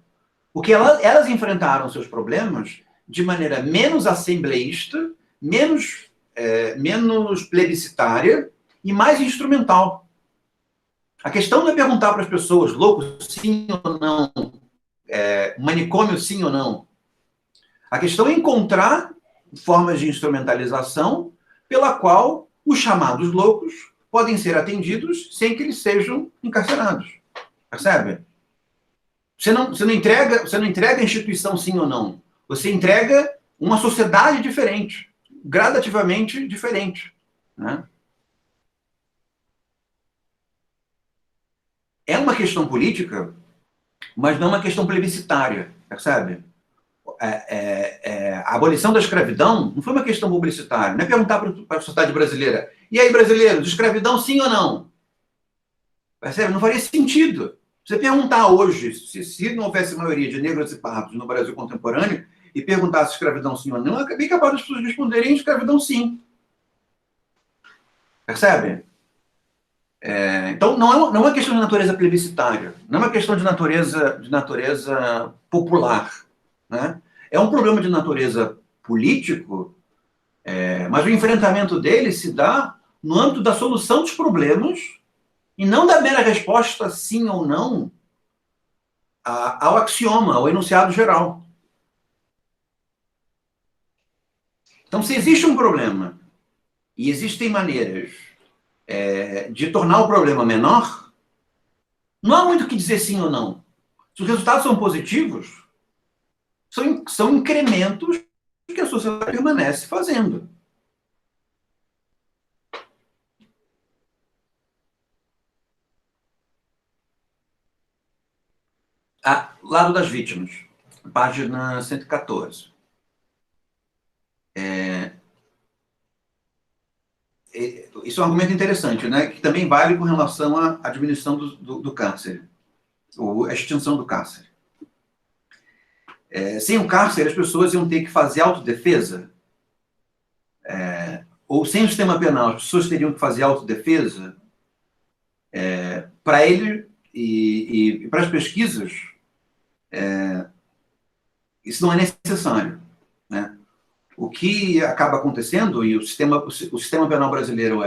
porque elas enfrentaram seus problemas de maneira menos assembleísta, menos plebiscitária e mais instrumental. A questão não é perguntar para as pessoas, louco, sim ou não, manicômio, sim ou não. A questão é encontrar formas de instrumentalização pela qual os chamados loucos podem ser atendidos sem que eles sejam encarcerados. Percebe? Você não entrega a instituição sim ou não. Você entrega uma sociedade diferente, gradativamente diferente, né? É uma questão política, mas não uma questão plebiscitária, percebe? A abolição da escravidão não foi uma questão publicitária, não é perguntar para a sociedade brasileira, e aí, brasileiros, escravidão sim ou não? Percebe? Não faria sentido. Você perguntar hoje, se não houvesse maioria de negros e pardos no Brasil contemporâneo, e perguntar se escravidão sim ou não, é bem capaz das pessoas responderem escravidão sim. Percebe? Então, não é uma questão de natureza plebiscitária, não é uma questão de natureza popular, né? É um problema de natureza político, mas o enfrentamento dele se dá no âmbito da solução dos problemas e não da mera resposta sim ou não ao axioma, ao enunciado geral. Então, se existe um problema e existem maneiras de tornar o problema menor, não há muito o que dizer sim ou não. Se os resultados são positivos, são incrementos que a sociedade permanece fazendo. Lado das vítimas, página 114. Isso é um argumento interessante, né? Que também vale com relação à diminuição do cárcere, ou a extinção do cárcere. Sem o cárcere, as pessoas iam ter que fazer autodefesa, ou sem o sistema penal, as pessoas teriam que fazer autodefesa. Para ele e para as pesquisas, isso não é necessário, né? O que acaba acontecendo, e o sistema penal brasileiro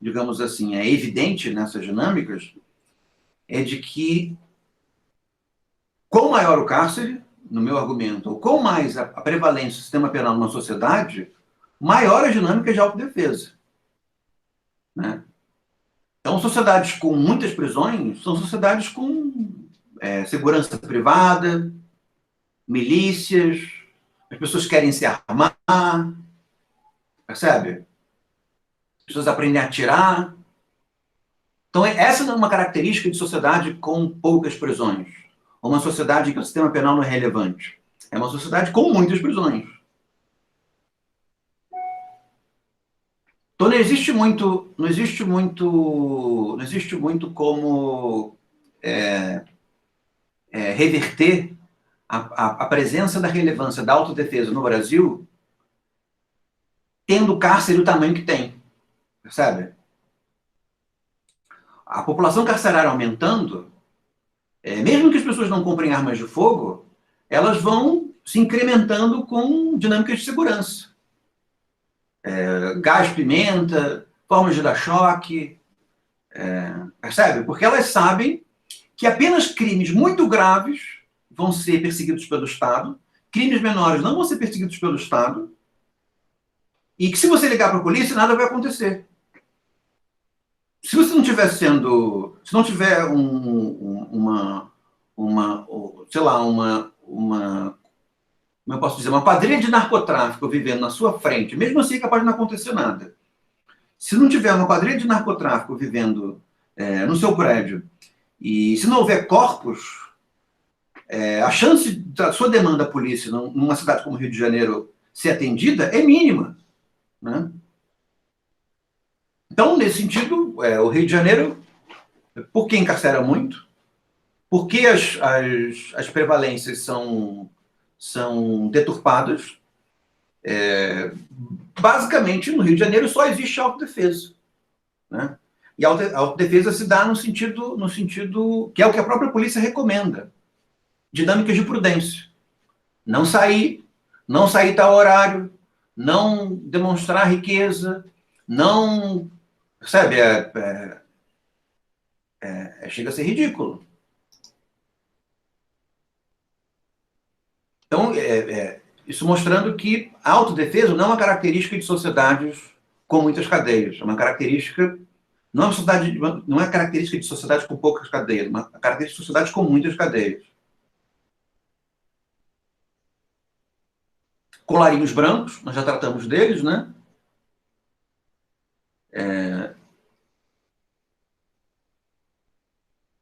digamos assim, é evidente nessas dinâmicas, é de que, quanto maior o cárcere, no meu argumento, ou quanto mais a prevalência do sistema penal numa sociedade, maior a dinâmica de autodefesa, né? Então, sociedades com muitas prisões são sociedades com segurança privada, milícias, as pessoas querem se armar, percebe? As pessoas aprendem a atirar. Então, essa não é uma característica de sociedade com poucas prisões, ou uma sociedade em que o sistema penal não é relevante. É uma sociedade com muitas prisões. Então, não existe muito como reverter a presença da relevância da autodefesa no Brasil, tendo o cárcere o tamanho que tem, percebe? A população carcerária aumentando, mesmo que as pessoas não comprem armas de fogo, elas vão se incrementando com dinâmicas de segurança. Gás, pimenta, formas de dar choque, percebe? Porque elas sabem que apenas crimes muito graves vão ser perseguidos pelo Estado, crimes menores não vão ser perseguidos pelo Estado, e que se você ligar para a polícia, nada vai acontecer. Se você não tiver sendo, se não tiver sei lá, como eu posso dizer, uma quadrilha de narcotráfico vivendo na sua frente, mesmo assim é capaz de não acontecer nada. Se não tiver uma quadrilha de narcotráfico vivendo no seu prédio, e se não houver corpos, a chance da sua demanda à polícia numa cidade como Rio de Janeiro ser atendida é mínima, né? Então, nesse sentido, o Rio de Janeiro, por que encarcera muito? Porque as prevalências são deturpadas. Basicamente, no Rio de Janeiro só existe autodefesa, né? E a autodefesa se dá no sentido que é o que a própria polícia recomenda. Dinâmicas de prudência. Não sair tal horário, não demonstrar riqueza, não... Percebe? Chega a ser ridículo. Então, isso mostrando que a autodefesa não é uma característica de sociedades com muitas cadeias. É uma característica... Não é característica de sociedades com poucas cadeias, é uma característica de sociedades com muitas cadeias. Colarinhos brancos, nós já tratamos deles, né?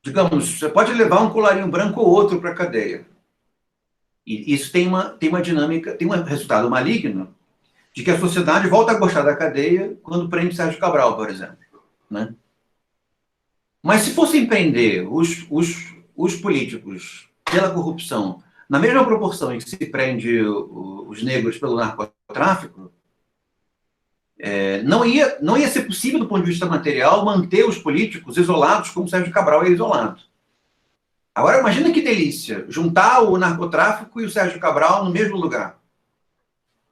Digamos, você pode levar um colarinho branco ou outro para a cadeia. E isso tem uma dinâmica, tem um resultado maligno de que a sociedade volta a gostar da cadeia quando prende Sérgio Cabral, por exemplo, né? Mas se fossem prender os políticos pela corrupção na mesma proporção em que se prende os negros pelo narcotráfico, não ia ser possível, do ponto de vista material, manter os políticos isolados como Sérgio Cabral é isolado. Agora, imagina que delícia, juntar o narcotráfico e o Sérgio Cabral no mesmo lugar.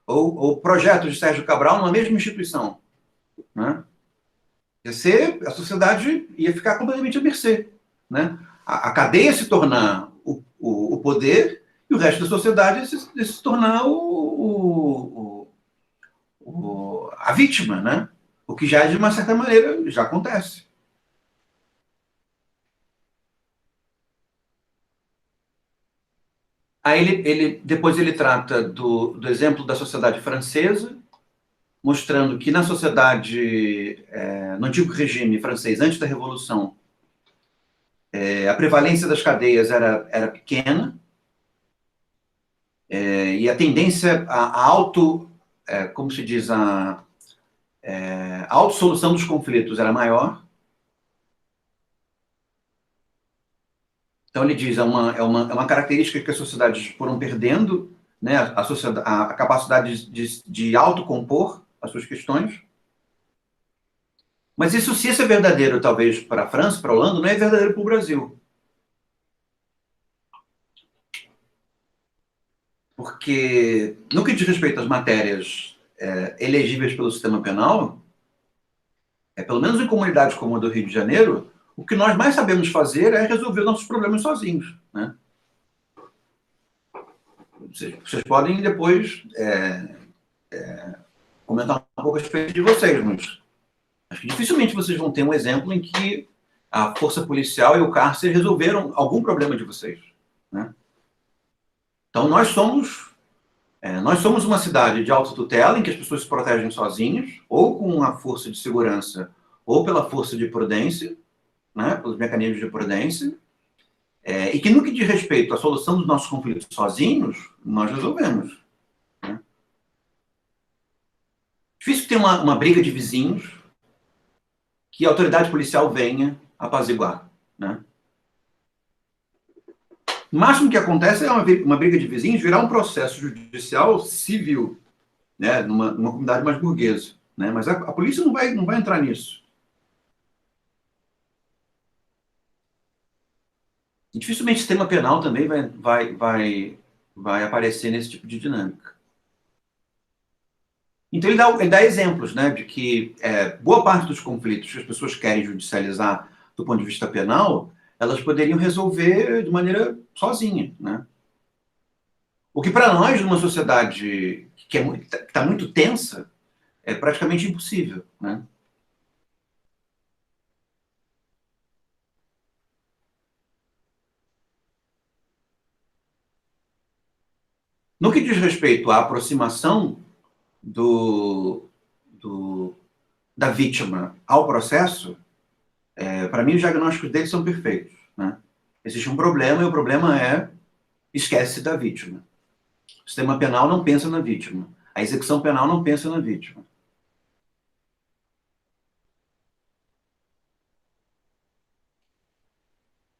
Ou projetos de Sérgio Cabral numa mesma instituição, né? A sociedade ia ficar completamente à mercê, né? A cadeia se tornar o poder e o resto da sociedade se tornar a vítima, né? O que já, de uma certa maneira, já acontece. Aí depois ele trata do exemplo da sociedade francesa, mostrando que na sociedade, no antigo regime francês, antes da Revolução, a prevalência das cadeias era pequena, e a tendência como se diz, a autossolução dos conflitos era maior. Então ele diz, é uma característica que as sociedades foram perdendo, né, a capacidade de autocompor as suas questões. Mas se isso é verdadeiro, talvez, para a França, para a Holanda, não é verdadeiro para o Brasil. Porque, no que diz respeito às matérias elegíveis pelo sistema penal, pelo menos em comunidades como a do Rio de Janeiro, o que nós mais sabemos fazer é resolver nossos problemas sozinhos, né? Vocês podem depois comentar um pouco a respeito de vocês, mas acho que dificilmente vocês vão ter um exemplo em que a força policial e o cárcere resolveram algum problema de vocês, né? Então, nós somos uma cidade de autotutela em que as pessoas se protegem sozinhas, ou com a força de segurança, ou pela força de prudência, né, pelos mecanismos de prudência, e que no que diz respeito à solução dos nossos conflitos sozinhos, nós resolvemos. Né? Difícil ter uma briga de vizinhos que a autoridade policial venha apaziguar. Né? O máximo que acontece é uma briga de vizinhos virar um processo judicial civil, né, numa comunidade mais burguesa. Né? Mas a polícia não vai entrar nisso. E dificilmente o sistema penal também vai aparecer nesse tipo de dinâmica. Então ele dá exemplos, né, de que boa parte dos conflitos que as pessoas querem judicializar do ponto de vista penal, elas poderiam resolver de maneira sozinha, né? O que para nós, numa sociedade que está muito tensa, é praticamente impossível, né? No que diz respeito à aproximação do, do, da vítima ao processo, para mim os diagnósticos deles são perfeitos, né? Existe um problema e o problema é esquece da vítima. O sistema penal não pensa na vítima. A execução penal não pensa na vítima.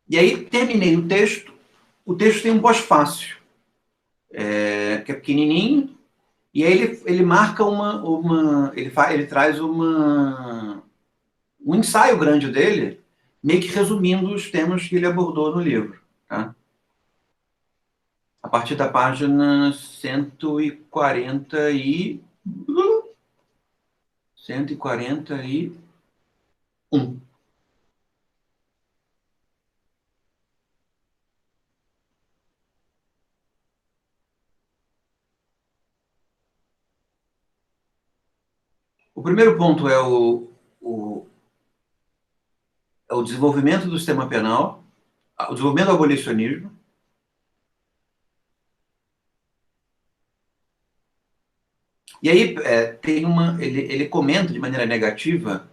E aí terminei o texto. O texto tem um pós-fácil, que é pequenininho, e aí ele marca ele traz um ensaio grande dele, meio que resumindo os temas que ele abordou no livro. Tá? A partir da página 141. O primeiro ponto o, é o desenvolvimento do sistema penal, o desenvolvimento do abolicionismo. E aí ele comenta de maneira negativa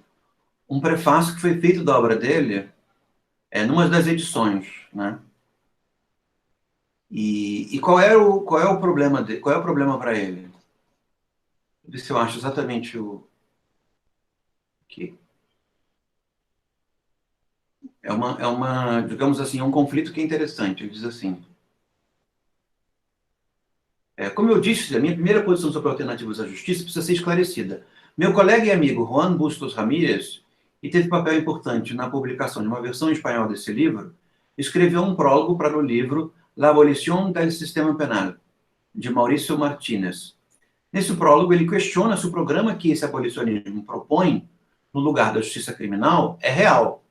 um prefácio que foi feito da obra dele numa das edições, né? E qual é o problema dele? Qual é o problema para ele? Deixa eu ver se eu acho exatamente o que digamos assim, um conflito que é interessante. Ele diz assim: como eu disse, a minha primeira posição sobre alternativas à justiça precisa ser esclarecida. Meu colega e amigo Juan Bustos Ramírez, que teve papel importante na publicação de uma versão em espanhol desse livro, escreveu um prólogo para o livro La abolición del sistema penal, de Maurício Martínez. Nesse prólogo, ele questiona se o programa que esse abolicionismo propõe no lugar da justiça criminal é real.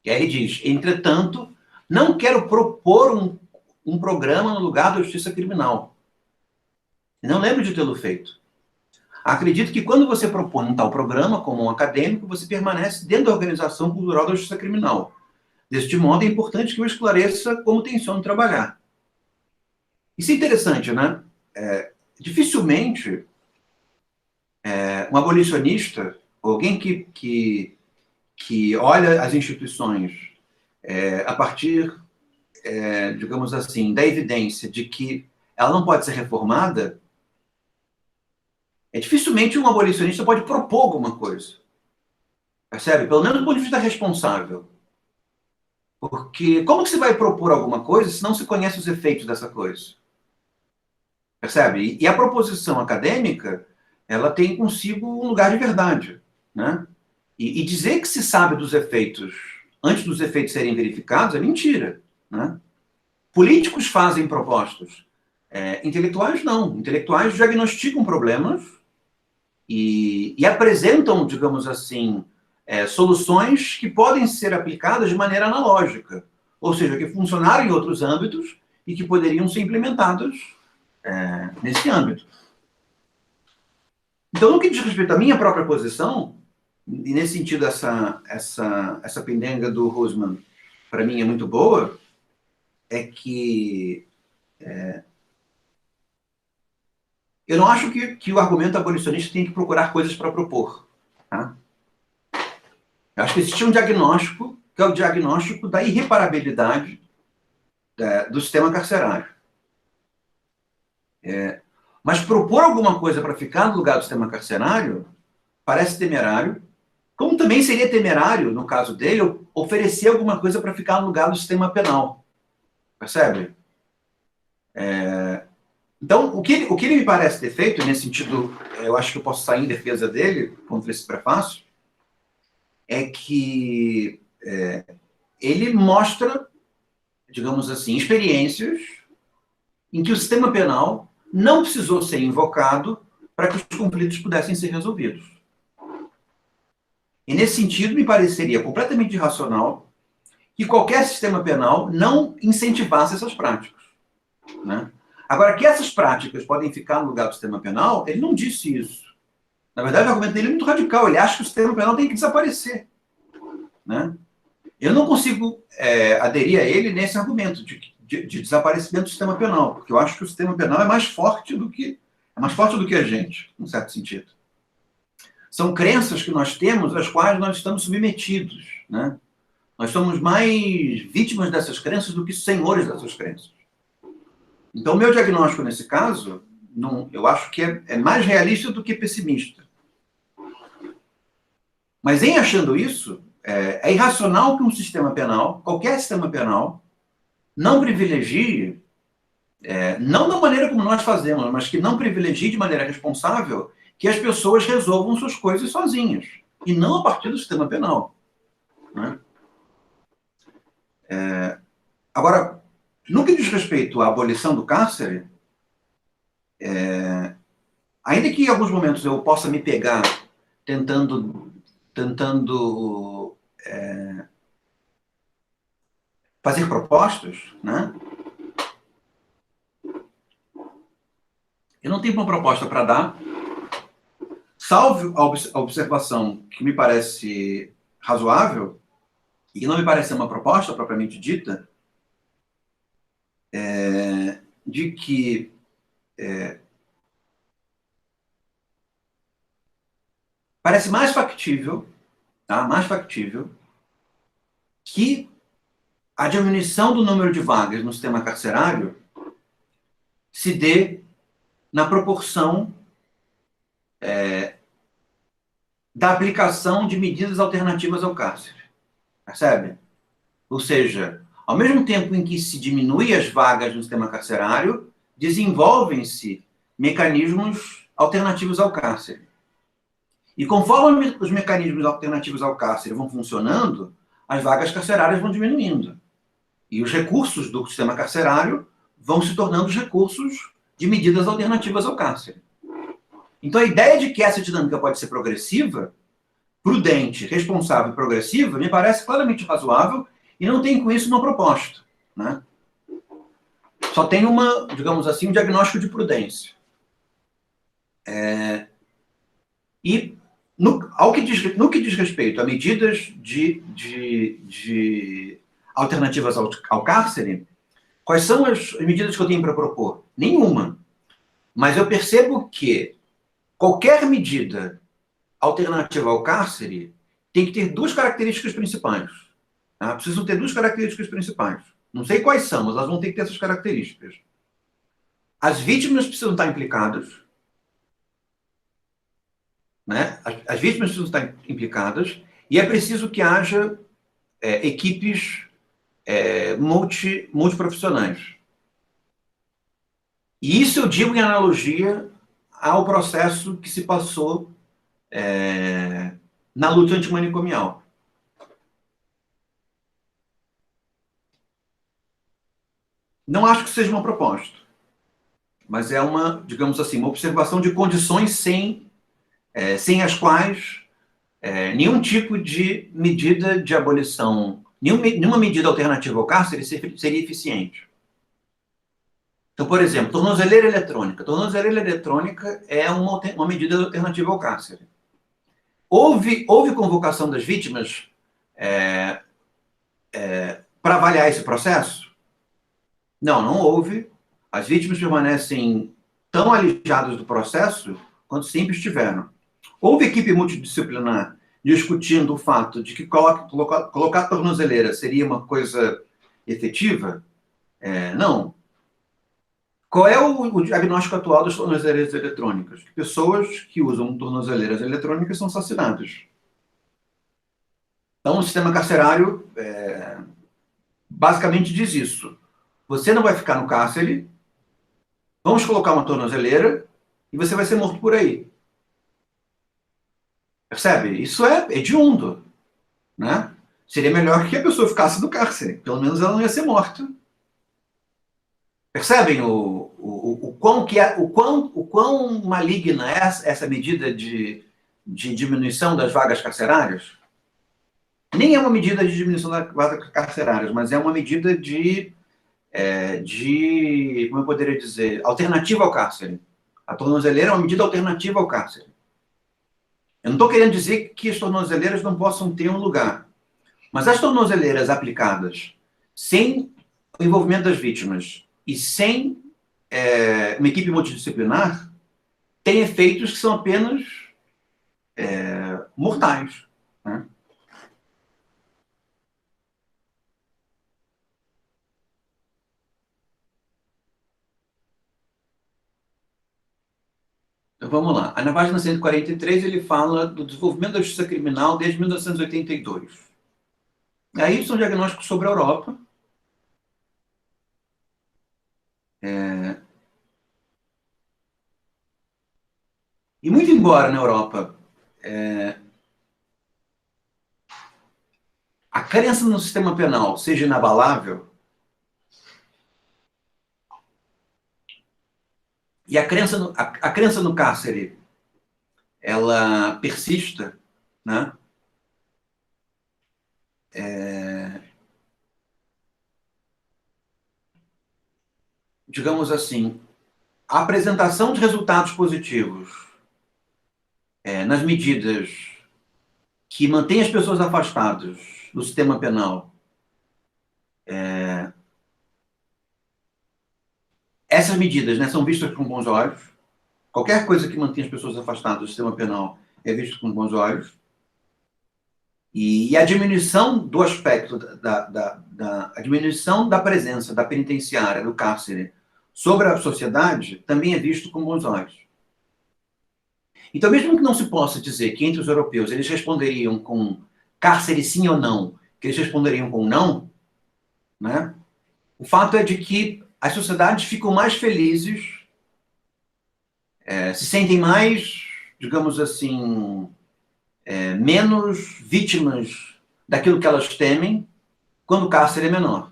E aí ele diz: entretanto, não quero propor um programa no lugar da justiça criminal. Não lembro de tê-lo feito. Acredito que quando você propõe um tal programa como um acadêmico, você permanece dentro da organização cultural da justiça criminal. Deste modo, é importante que eu esclareça como tenciono trabalhar. Isso é interessante, né? Dificilmente um abolicionista, alguém que olha as instituições a partir, digamos assim, da evidência de que ela não pode ser reformada, dificilmente um abolicionista pode propor alguma coisa. Percebe? Pelo menos do ponto de vista responsável. Porque como que você vai propor alguma coisa se não se conhece os efeitos dessa coisa? Percebe? E a proposição acadêmica, ela tem consigo um lugar de verdade, né? E dizer que se sabe dos efeitos antes dos efeitos serem verificados é mentira, né? Políticos fazem propostas, intelectuais não. Intelectuais diagnosticam problemas e apresentam, digamos assim, soluções que podem ser aplicadas de maneira analógica, ou seja, que funcionaram em outros âmbitos e que poderiam ser implementadas nesse âmbito. Então, no que diz respeito à minha própria posição, e nesse sentido essa pendenga do Rosman, para mim, é muito boa, é que eu não acho que o argumento abolicionista tem que procurar coisas para propor. Tá? Eu acho que existia um diagnóstico, que é o diagnóstico da irreparabilidade do sistema carcerário. Mas propor alguma coisa para ficar no lugar do sistema carcerário parece temerário, como também seria temerário, no caso dele, oferecer alguma coisa para ficar no lugar do sistema penal. Percebe? Então, o que ele me parece ter feito, nesse sentido, eu acho que eu posso sair em defesa dele, contra esse prefácio, é que ele mostra, digamos assim, experiências em que o sistema penal não precisou ser invocado para que os conflitos pudessem ser resolvidos. E, nesse sentido, me pareceria completamente irracional que qualquer sistema penal não incentivasse essas práticas, né? Agora, que essas práticas podem ficar no lugar do sistema penal, ele não disse isso. Na verdade, o argumento dele é muito radical. Ele acha que o sistema penal tem que desaparecer, né? Eu não consigo aderir a ele nesse argumento de desaparecimento do sistema penal, porque eu acho que o sistema penal é mais forte do que a gente, num certo sentido. São crenças que nós temos, às quais nós estamos submetidos, né? Nós somos mais vítimas dessas crenças do que senhores dessas crenças. Então, o meu diagnóstico nesse caso, eu acho que é mais realista do que pessimista. Mas, em achando isso, é irracional que um sistema penal, qualquer sistema penal, não privilegie, não da maneira como nós fazemos, mas que não privilegie de maneira responsável que as pessoas resolvam suas coisas sozinhas, e não a partir do sistema penal, né? Agora, no que diz respeito à abolição do cárcere, ainda que em alguns momentos eu possa me pegar tentando fazer propostas, né? Eu não tenho uma proposta para dar, salvo a observação que me parece razoável, e que não me parece ser uma proposta propriamente dita, de que parece mais factível, tá? Mais factível que a diminuição do número de vagas no sistema carcerário se dê na proporção da aplicação de medidas alternativas ao cárcere. Percebe? Ou seja, ao mesmo tempo em que se diminui as vagas no sistema carcerário, desenvolvem-se mecanismos alternativos ao cárcere. E conforme os mecanismos alternativos ao cárcere vão funcionando, as vagas carcerárias vão diminuindo. E os recursos do sistema carcerário vão se tornando os recursos de medidas alternativas ao cárcere. Então, a ideia de que essa dinâmica pode ser progressiva, prudente, responsável e progressiva, me parece claramente razoável e não tem com isso uma proposta, né? Só tem digamos assim, um diagnóstico de prudência. E no que diz respeito a medidas de alternativas ao cárcere, quais são as medidas que eu tenho para propor? Nenhuma. Mas eu percebo que qualquer medida alternativa ao cárcere tem que ter duas características principais. Tá? Precisam ter duas características principais. Não sei quais são, mas elas vão ter que ter essas características. As vítimas precisam estar implicadas, né? As vítimas precisam estar implicadas, e é preciso que haja equipes multiprofissionais. E isso eu digo em analogia ao processo que se passou na luta antimanicomial. Não acho que seja uma proposta, mas é digamos assim, uma observação de condições sem as quais nenhum tipo de medida de abolição, nenhuma medida alternativa ao cárcere seria eficiente. Então, por exemplo, tornozeleira eletrônica. Tornozeleira eletrônica é uma medida alternativa ao cárcere. Houve convocação das vítimas para avaliar esse processo? Não houve. As vítimas permanecem tão alijadas do processo quanto sempre estiveram. Houve equipe multidisciplinar discutindo o fato de que colocar tornozeleira seria uma coisa efetiva? Não. Qual é o diagnóstico atual das tornozeleiras eletrônicas? Que pessoas que usam tornozeleiras eletrônicas são assassinadas. Então, o sistema carcerário basicamente diz isso. Você não vai ficar no cárcere, vamos colocar uma tornozeleira e você vai ser morto por aí. Percebe? Isso é hediondo, né? Seria melhor que a pessoa ficasse no cárcere. Pelo menos ela não ia ser morta. Percebem o quão maligna é essa medida de diminuição das vagas carcerárias? Nem é uma medida de diminuição das vagas carcerárias, mas é uma medida como eu poderia dizer, alternativa ao cárcere. A tornozeleira é uma medida alternativa ao cárcere. Eu não estou querendo dizer que as tornozeleiras não possam ter um lugar, mas as tornozeleiras aplicadas sem o envolvimento das vítimas e sem uma equipe multidisciplinar têm efeitos que são apenas mortais, né? Então vamos lá. Na página 143 ele fala do desenvolvimento da justiça criminal desde 1982. Aí são diagnósticos sobre a Europa. E muito embora na Europa a crença no sistema penal seja inabalável, e a crença no cárcere ela persista, né? Digamos assim, a apresentação de resultados positivos nas medidas que mantêm as pessoas afastadas do sistema penal, essas medidas, né, são vistas com bons olhos. Qualquer coisa que mantém as pessoas afastadas do sistema penal é visto com bons olhos. E a diminuição do aspecto a diminuição da presença da penitenciária, do cárcere, sobre a sociedade também é visto com bons olhos. Então, mesmo que não se possa dizer que entre os europeus eles responderiam com cárcere sim ou não, que eles responderiam com não, né? O fato é de que as sociedades ficam mais felizes, se sentem mais, digamos assim, menos vítimas daquilo que elas temem quando o cárcere é menor.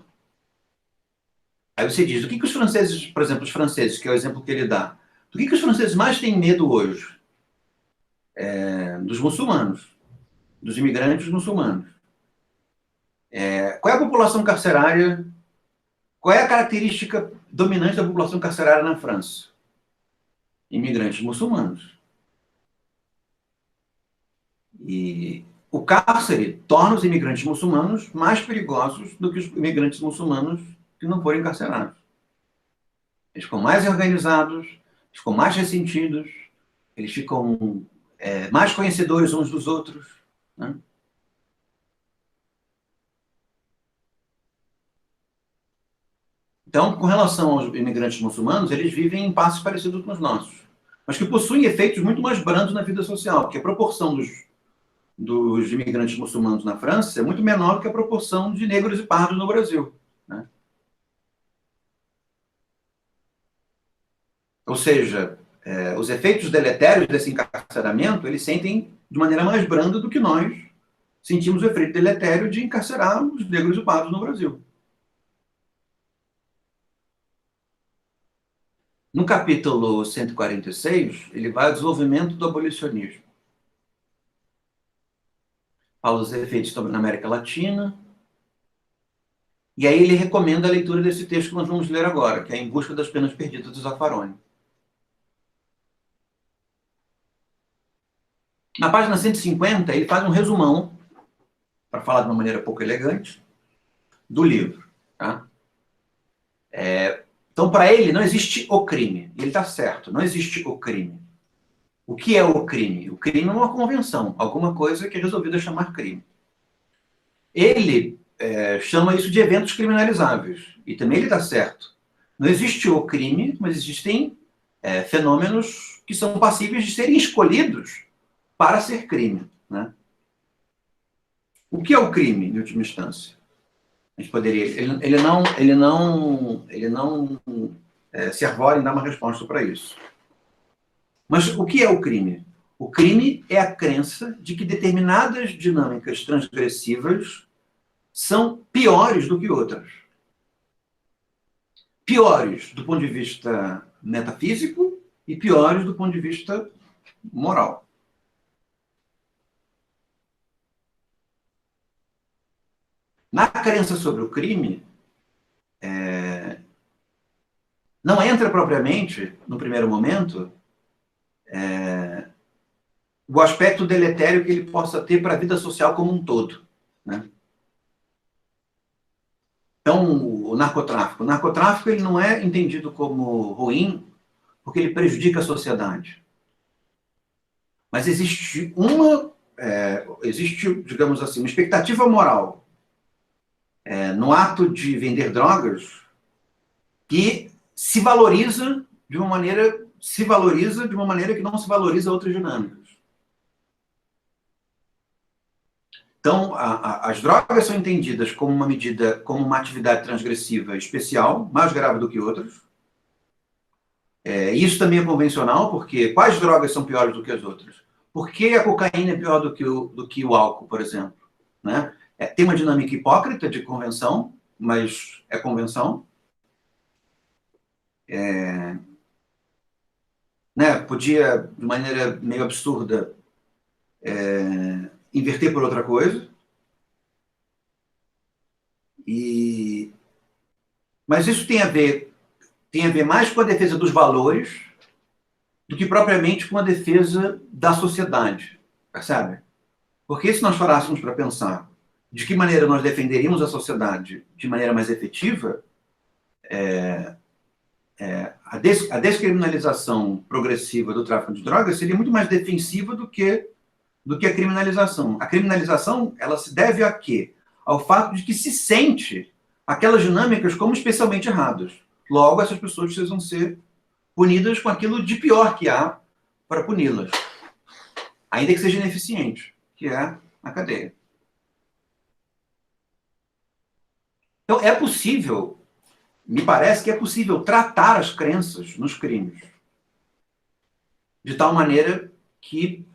Aí você diz, o que os franceses, por exemplo, os franceses, que é o exemplo que ele dá, do que os franceses mais têm medo hoje? Dos muçulmanos, dos imigrantes muçulmanos. Qual é a população carcerária? Qual é a característica dominante da população carcerária na França? Imigrantes muçulmanos. E o cárcere torna os imigrantes muçulmanos mais perigosos do que os imigrantes muçulmanos que não forem encarcerados. Eles ficam mais organizados, ficam mais ressentidos, eles ficam mais conhecedores uns dos outros, né? Então, com relação aos imigrantes muçulmanos, eles vivem em passos parecidos com os nossos, mas que possuem efeitos muito mais brandos na vida social, porque a proporção dos imigrantes muçulmanos na França é muito menor do que a proporção de negros e pardos no Brasil, né? Ou seja, os efeitos deletérios desse encarceramento, eles sentem de maneira mais branda do que nós sentimos o efeito deletério de encarcerar os negros e pardos no Brasil. No capítulo 146, ele vai ao desenvolvimento do abolicionismo. Fala dos efeitos na América Latina. E aí ele recomenda a leitura desse texto que nós vamos ler agora, que é Em Busca das Penas Perdidas do Zaffaroni. Na página 150, ele faz um resumão, para falar de uma maneira pouco elegante, do livro. Tá? Então, para ele, não existe o crime. E ele está certo, não existe o crime. O que é o crime? O crime é uma convenção, alguma coisa que é resolvida chamar crime. Ele chama isso de eventos criminalizáveis, e também ele está certo. Não existe o crime, mas existem fenômenos que são passíveis de serem escolhidos para ser crime, né? O que é o crime, em última instância? A gente poderia... Ele não se arvora em dar uma resposta para isso. Mas o que é o crime? O crime é a crença de que determinadas dinâmicas transgressivas são piores do que outras. Piores do ponto de vista metafísico e piores do ponto de vista moral. Na crença sobre o crime, não entra propriamente, no primeiro momento, o aspecto deletério que ele possa ter para a vida social como um todo, né? Então, o narcotráfico. O narcotráfico ele não é entendido como ruim porque ele prejudica a sociedade. Mas existe digamos assim, uma expectativa moral no ato de vender drogas que se valoriza de uma maneira que não se valoriza outras dinâmicas. Então, as drogas são entendidas como uma medida, como uma atividade transgressiva especial, mais grave do que outras. Isso também é convencional, porque quais drogas são piores do que as outras? Por que a cocaína é pior do que o álcool, por exemplo? Né? Tem uma dinâmica hipócrita de convenção, mas é convenção. Né? Podia, de maneira meio absurda, inverter por outra coisa. Mas isso tem a ver mais com a defesa dos valores do que propriamente com a defesa da sociedade, percebe? Porque se nós parássemos para pensar de que maneira nós defenderíamos a sociedade de maneira mais efetiva, a descriminalização progressiva do tráfico de drogas seria muito mais defensiva do que a criminalização. A criminalização, ela se deve a quê? Ao fato de que se sente aquelas dinâmicas como especialmente erradas. Logo, essas pessoas precisam ser punidas com aquilo de pior que há para puni-las, ainda que seja ineficiente, que é a cadeia. Então, é possível, me parece que é possível tratar as crenças nos crimes de tal maneira que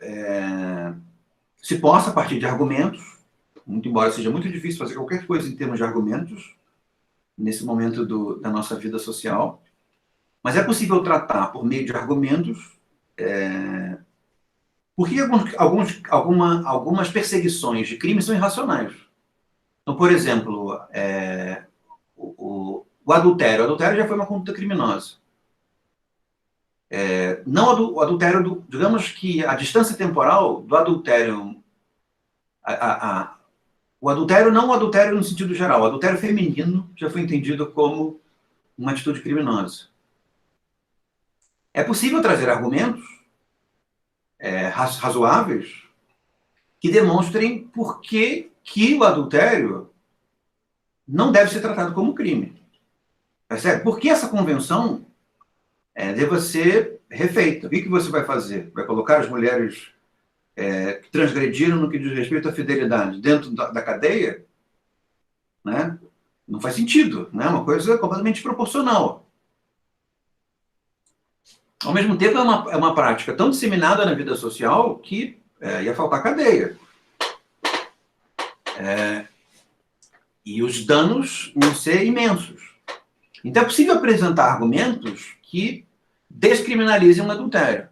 se possa, a partir de argumentos, muito embora seja muito difícil fazer qualquer coisa em termos de argumentos, nesse momento da nossa vida social, mas é possível tratar por meio de argumentos porque algumas perseguições de crimes são irracionais. Então, por exemplo, o adultério. O adultério já foi uma conduta criminosa. Não o adultério, digamos que a distância temporal do adultério, o adultério não o adultério no sentido geral, o adultério feminino já foi entendido como uma atitude criminosa. É possível trazer argumentos razoáveis que demonstrem por que o adultério não deve ser tratado como crime. Percebe? Por que essa convenção deva ser refeita? O que você vai fazer? Vai colocar as mulheres que transgrediram no que diz respeito à fidelidade dentro da cadeia? Né? Não faz sentido. Né? É uma coisa completamente desproporcional. Ao mesmo tempo, é uma prática tão disseminada na vida social que ia faltar cadeia. E os danos iam ser imensos. Então, é possível apresentar argumentos que descriminalizem o adultério.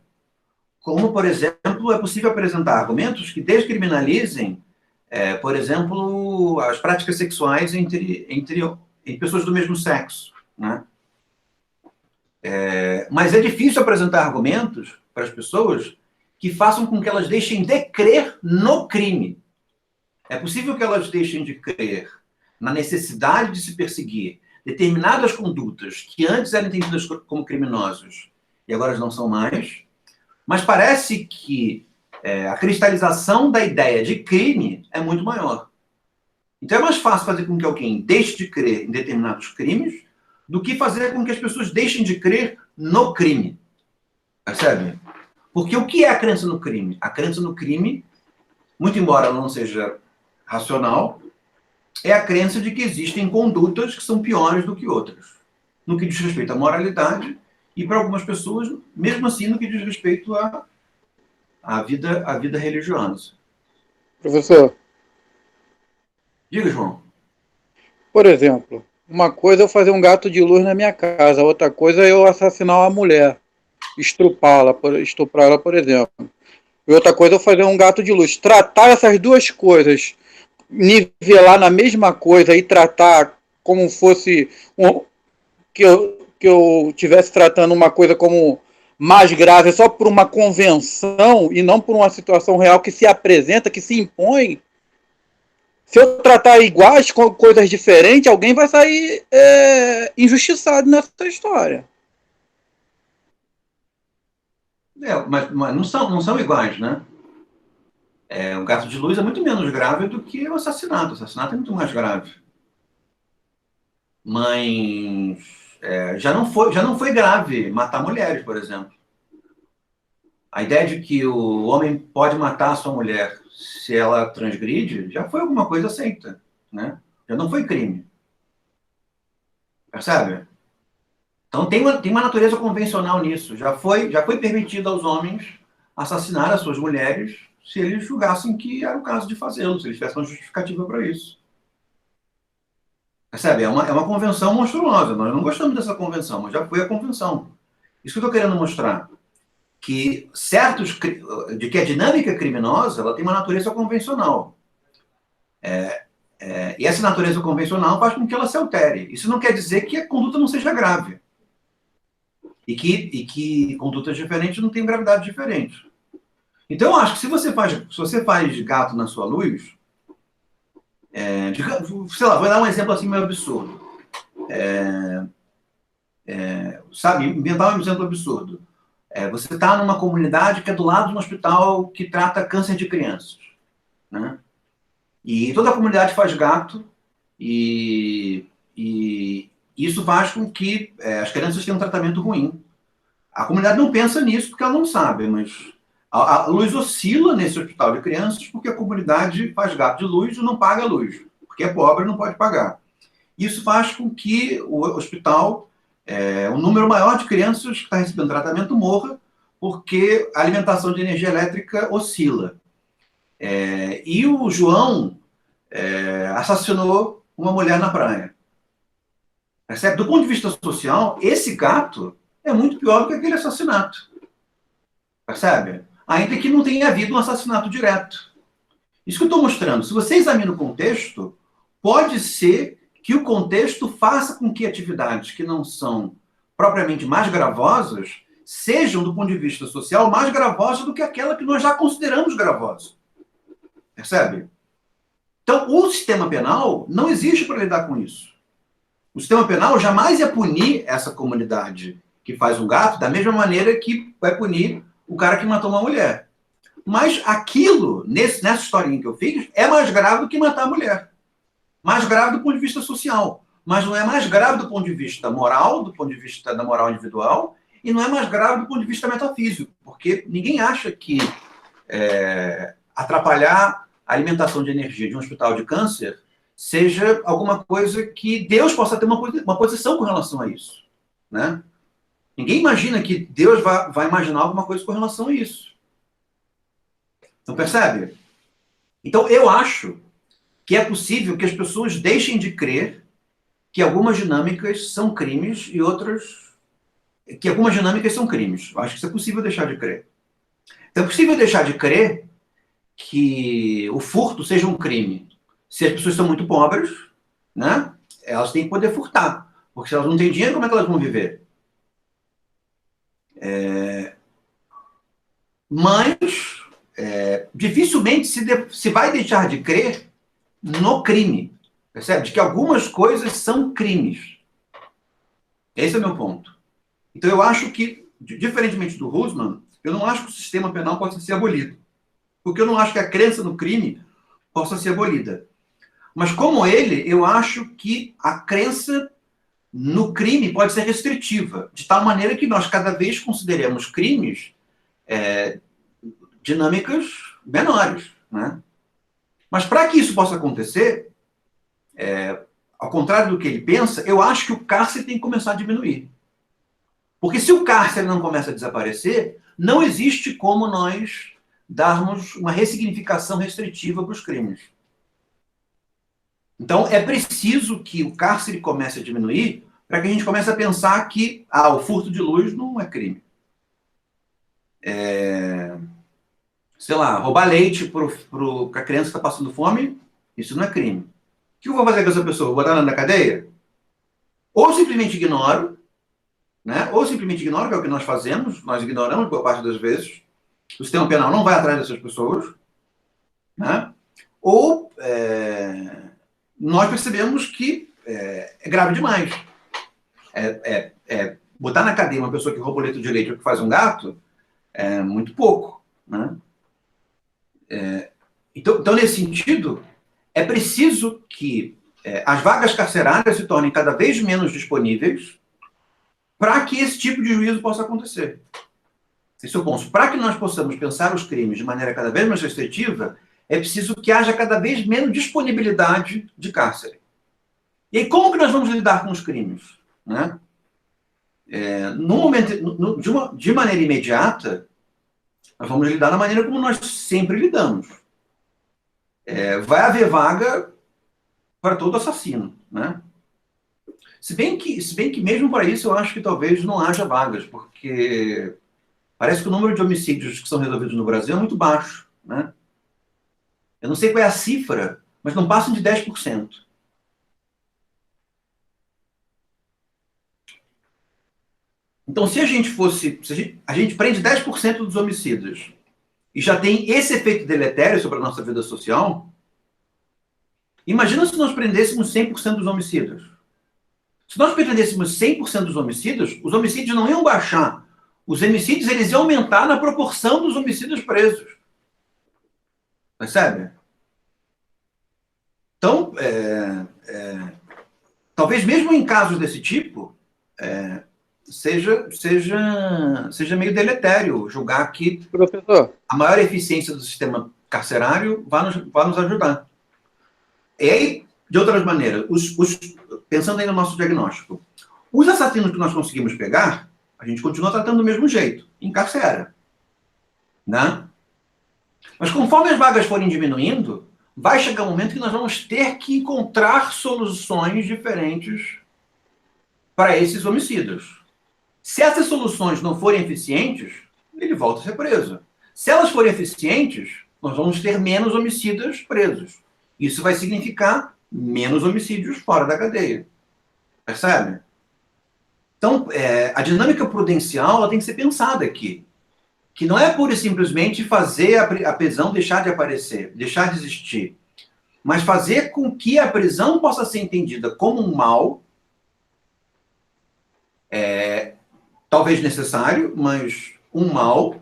Como, por exemplo, é possível apresentar argumentos que descriminalizem, por exemplo, as práticas sexuais entre pessoas do mesmo sexo. Né? Mas é difícil apresentar argumentos para as pessoas que façam com que elas deixem de crer no crime. É possível que elas deixem de crer na necessidade de se perseguir determinadas condutas que antes eram entendidas como criminosas e agora não são mais, Mas parece que a cristalização da ideia de crime é muito maior. Então é mais fácil fazer com que alguém deixe de crer em determinados crimes do que fazer com que as pessoas deixem de crer no crime. Percebe? Porque o que é a crença no crime? A crença no crime, muito embora ela não seja racional, é a crença de que existem condutas que são piores do que outras, no que diz respeito à moralidade e, para algumas pessoas, mesmo assim, no que diz respeito à vida religiosa. Professor, Diga, João. por exemplo, uma coisa é eu fazer um gato de luz na minha casa, outra coisa é eu assassinar uma mulher, estuprá-la, por exemplo. E outra coisa é eu fazer um gato de luz. Tratar essas duas coisas, nivelar na mesma coisa e tratar como fosse que eu tivesse tratando uma coisa como mais grave só por uma convenção e não por uma situação real que se apresenta, que se impõe. Se eu tratar iguais com coisas diferentes, alguém vai sair injustiçado nessa história. Mas não são iguais, né? O gato de luz é muito menos grave do que o assassinato. O assassinato é muito mais grave. Mas já não foi grave matar mulheres, por exemplo. A ideia de que o homem pode matar a sua mulher se ela transgride já foi alguma coisa aceita, né? Já não foi crime. Percebe? Então tem uma natureza convencional nisso. Já foi permitido aos homens assassinar as suas mulheres se eles julgassem que era o caso de fazê-lo, se eles tivessem uma justificativa para isso. Percebe? É uma convenção monstruosa. Nós não gostamos dessa convenção, mas já foi a convenção. Isso que eu estou querendo mostrar. De que a dinâmica criminosa ela tem uma natureza convencional. E essa natureza convencional faz com que ela se altere. Isso não quer dizer que a conduta não seja grave. E que condutas diferentes não têm gravidade diferente. Então, eu acho que se você faz gato na sua luz, sei lá, vou dar um exemplo assim meio absurdo. Sabe, inventar um exemplo absurdo. Você está numa comunidade que é do lado de um hospital que trata câncer de crianças, né? E toda a comunidade faz gato e isso faz com que as crianças tenham um tratamento ruim. A comunidade não pensa nisso porque ela não sabe, mas a luz oscila nesse hospital de crianças porque a comunidade faz gato de luz e não paga a luz, porque é pobre e não pode pagar. Isso faz com que o hospital, um número maior de crianças que está recebendo tratamento morra porque a alimentação de energia elétrica oscila. E o João assassinou uma mulher na praia. Percebe? Do ponto de vista social, esse gato é muito pior do que aquele assassinato. Percebe? Ainda que não tenha havido um assassinato direto. Isso que eu estou mostrando. Se você examina o contexto, pode ser que o contexto faça com que atividades que não são propriamente mais gravosas sejam, do ponto de vista social, mais gravosas do que aquela que nós já consideramos gravosa. Percebe? Então, o sistema penal não existe para lidar com isso. O sistema penal jamais ia punir essa comunidade que faz um gato da mesma maneira que vai punir o cara que matou uma mulher. Mas aquilo, nessa historinha que eu fiz, é mais grave do que matar a mulher. Mais grave do ponto de vista social. Mas não é mais grave do ponto de vista moral, do ponto de vista da moral individual, e não é mais grave do ponto de vista metafísico, porque ninguém acha que atrapalhar a alimentação de energia de um hospital de câncer seja alguma coisa que Deus possa ter uma posição com relação a isso, né? Ninguém imagina que Deus vai imaginar alguma coisa com relação a isso. Não percebe? Então, eu acho que é possível que as pessoas deixem de crer que algumas dinâmicas são crimes e outras... que algumas dinâmicas são crimes. Eu acho que isso é possível deixar de crer. Então, é possível deixar de crer que o furto seja um crime. Se as pessoas são muito pobres, né, elas têm que poder furtar. Porque se elas não têm dinheiro, como é que elas vão viver? Mas dificilmente se vai deixar de crer no crime. Percebe? De que algumas coisas são crimes. Esse é o meu ponto. Então, eu acho que, diferentemente do Husserl, Eu não acho que o sistema penal possa ser abolido, porque eu não acho que a crença no crime possa ser abolida. Mas, como ele, eu acho que a crença no crime pode ser restritiva, de tal maneira que nós cada vez consideremos crimes dinâmicas menores, né? Mas para que isso possa acontecer, ao contrário do que ele pensa, eu acho que o cárcere tem que começar a diminuir. Porque se o cárcere não começa a desaparecer, não existe como nós darmos uma ressignificação restritiva para os crimes. Então, é preciso que o cárcere comece a diminuir para que a gente comece a pensar que o furto de luz não é crime. Sei lá, roubar leite para a criança que está passando fome, isso não é crime. O que eu vou fazer com essa pessoa? Vou botar ela na cadeia? Ou simplesmente ignoro, né? Ou simplesmente ignoro, que é o que nós fazemos, nós ignoramos boa parte das vezes. O sistema penal não vai atrás dessas pessoas, né? Ou nós percebemos que é grave demais. Botar na cadeia uma pessoa que rouba o leite de leite ou que faz um gato é muito pouco, né? Então, nesse sentido, é preciso que as vagas carcerárias se tornem cada vez menos disponíveis para que esse tipo de juízo possa acontecer. Esse é o ponto. Para que nós possamos pensar os crimes de maneira cada vez mais restritiva, é preciso que haja cada vez menos disponibilidade de cárcere. E aí, como que nós vamos lidar com os crimes? Né? No momento, de maneira imediata, nós vamos lidar da maneira como nós sempre lidamos. Vai haver vaga para todo assassino, né? Se bem que mesmo para isso eu acho que talvez não haja vagas, porque parece que o número de homicídios que são resolvidos no Brasil é muito baixo, né? Eu não sei qual é a cifra, mas não passam de 10%. Então, se a gente a gente prende 10% dos homicídios e já tem esse efeito deletério sobre a nossa vida social, imagina se nós prendêssemos 100% dos homicídios. Se nós prendêssemos 100% dos homicídios, os homicídios não iam baixar. Os homicídios eles iam aumentar na proporção dos homicídios presos. Percebe? Então, talvez mesmo em casos desse tipo, seja meio deletério julgar que Professor, a maior eficiência do sistema carcerário vai nos ajudar. E aí, de outras maneiras, pensando aí no nosso diagnóstico, os assassinos que nós conseguimos pegar, a gente continua tratando do mesmo jeito, encarcera. Né? Mas conforme as vagas forem diminuindo, vai chegar um momento que nós vamos ter que encontrar soluções diferentes para esses homicídios. Se essas soluções não forem eficientes, ele volta a ser preso. Se elas forem eficientes, nós vamos ter menos homicidas presos. Isso vai significar menos homicídios fora da cadeia. Percebe? Então, a dinâmica prudencial ela tem que ser pensada aqui. Que não é pura e simplesmente fazer a prisão deixar de aparecer, deixar de existir, mas fazer com que a prisão possa ser entendida como um mal, talvez necessário, mas um mal,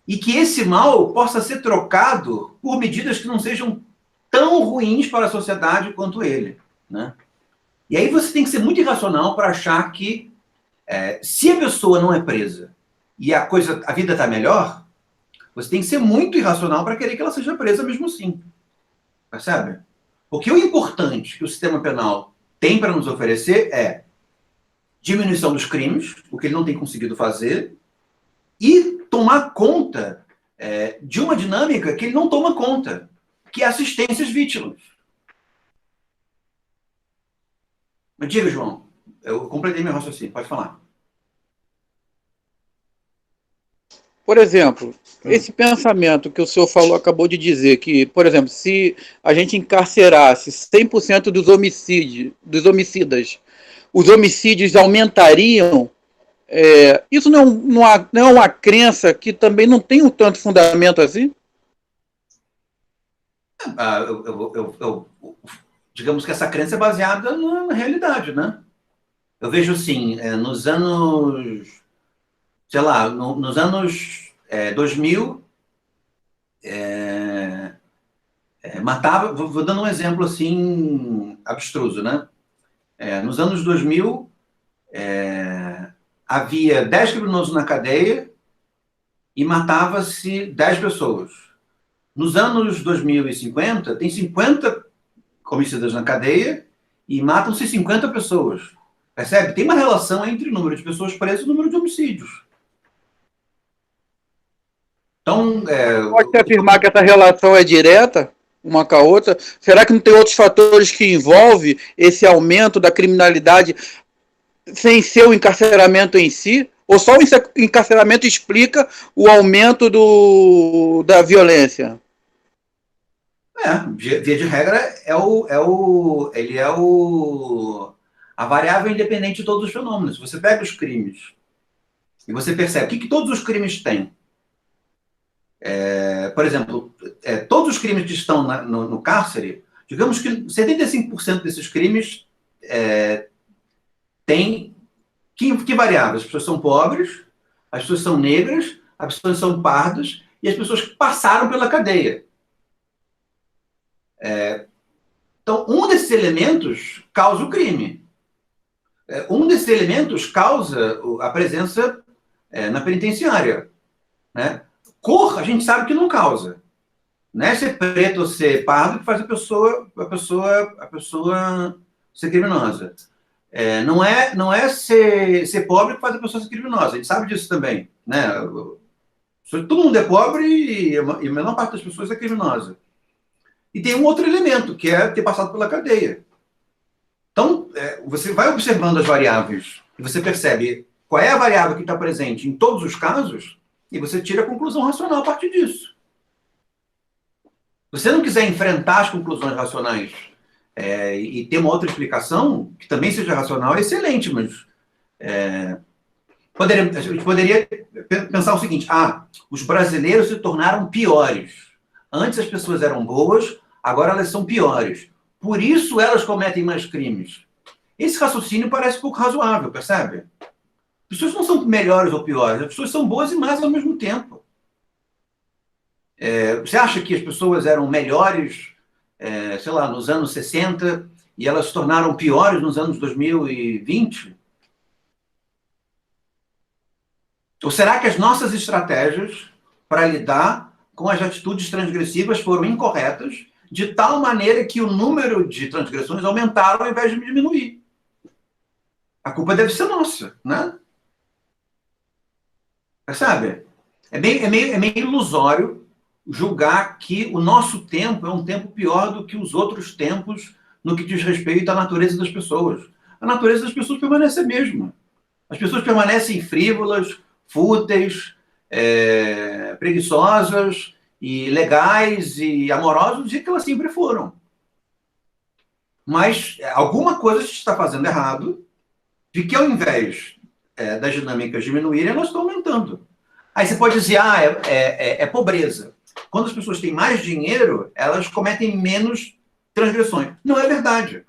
e que esse mal possa ser trocado por medidas que não sejam tão ruins para a sociedade quanto ele. Né? E aí você tem que ser muito irracional para achar que se a pessoa não é presa e a vida está melhor, você tem que ser muito irracional para querer que ela seja presa mesmo assim. Percebe? Porque o importante que o sistema penal tem para nos oferecer é diminuição dos crimes, o que ele não tem conseguido fazer, e tomar conta de uma dinâmica que ele não toma conta, que é assistência às vítimas. Mas diga, João, eu completei meu raciocínio, pode falar. por exemplo, esse pensamento que o senhor falou, acabou de dizer, que, por exemplo, se a gente encarcerasse 100% dos homicidas, os homicídios aumentariam. Isso não é uma crença que também não tem um tanto fundamento assim? Digamos que essa crença é baseada na realidade, né? Eu vejo assim, nos anos sei lá, nos anos 2000, matava, vou dando um exemplo assim, abstruso, né? Nos anos 2000, havia 10 criminosos na cadeia e matava-se 10 pessoas. Nos anos 2050, tem 50 homicidas na cadeia e matam-se 50 pessoas. Percebe? Tem uma relação entre o número de pessoas presas e o número de homicídios. Então, Pode afirmar que essa relação é direta, uma com a outra? Será que não tem outros fatores que envolvem esse aumento da criminalidade sem ser o encarceramento em si? Ou só o encarceramento explica o aumento da violência? via de regra, ele é a variável independente de todos os fenômenos. Você pega os crimes e você percebe o que todos os crimes têm. Por exemplo, todos os crimes que estão no cárcere, digamos que 75% desses crimes têm que variáveis? As pessoas são pobres, as pessoas são negras, as pessoas são pardas e as pessoas que passaram pela cadeia. Então, um desses elementos causa o crime. Um desses elementos causa a presença na penitenciária. Né? Cor, a gente sabe que não causa. Não é ser preto ou ser pardo que faz a pessoa ser criminosa. Não é ser pobre que faz a pessoa ser criminosa. A gente sabe disso também. Né? Todo mundo é pobre e a menor parte das pessoas é criminosa. E tem um outro elemento, que é ter passado pela cadeia. Então, você vai observando as variáveis e você percebe qual é a variável que está presente em todos os casos e você tira a conclusão racional a partir disso. Se você não quiser enfrentar as conclusões racionais e ter uma outra explicação, que também seja racional, é excelente, mas a gente poderia pensar o seguinte: os brasileiros se tornaram piores. Antes as pessoas eram boas, agora elas são piores. Por isso elas cometem mais crimes. Esse raciocínio parece pouco razoável, percebe? As pessoas não são melhores ou piores, as pessoas são boas e más ao mesmo tempo. Você acha que as pessoas eram melhores, sei lá, nos anos 60 e elas se tornaram piores nos anos 2020? Ou será que as nossas estratégias para lidar com as atitudes transgressivas foram incorretas, de tal maneira que o número de transgressões aumentaram ao invés de diminuir? A culpa deve ser nossa, né? Percebe? É meio ilusório julgar que o nosso tempo é um tempo pior do que os outros tempos no que diz respeito à natureza das pessoas. A natureza das pessoas permanece a mesma. As pessoas permanecem frívolas, fúteis, preguiçosas, e legais e amorosas do jeito que elas sempre foram. Mas alguma coisa se está fazendo errado, de que ao invés das dinâmicas diminuírem, elas estão aumentando. Aí você pode dizer, é pobreza. Quando as pessoas têm mais dinheiro, elas cometem menos transgressões. Não é verdade.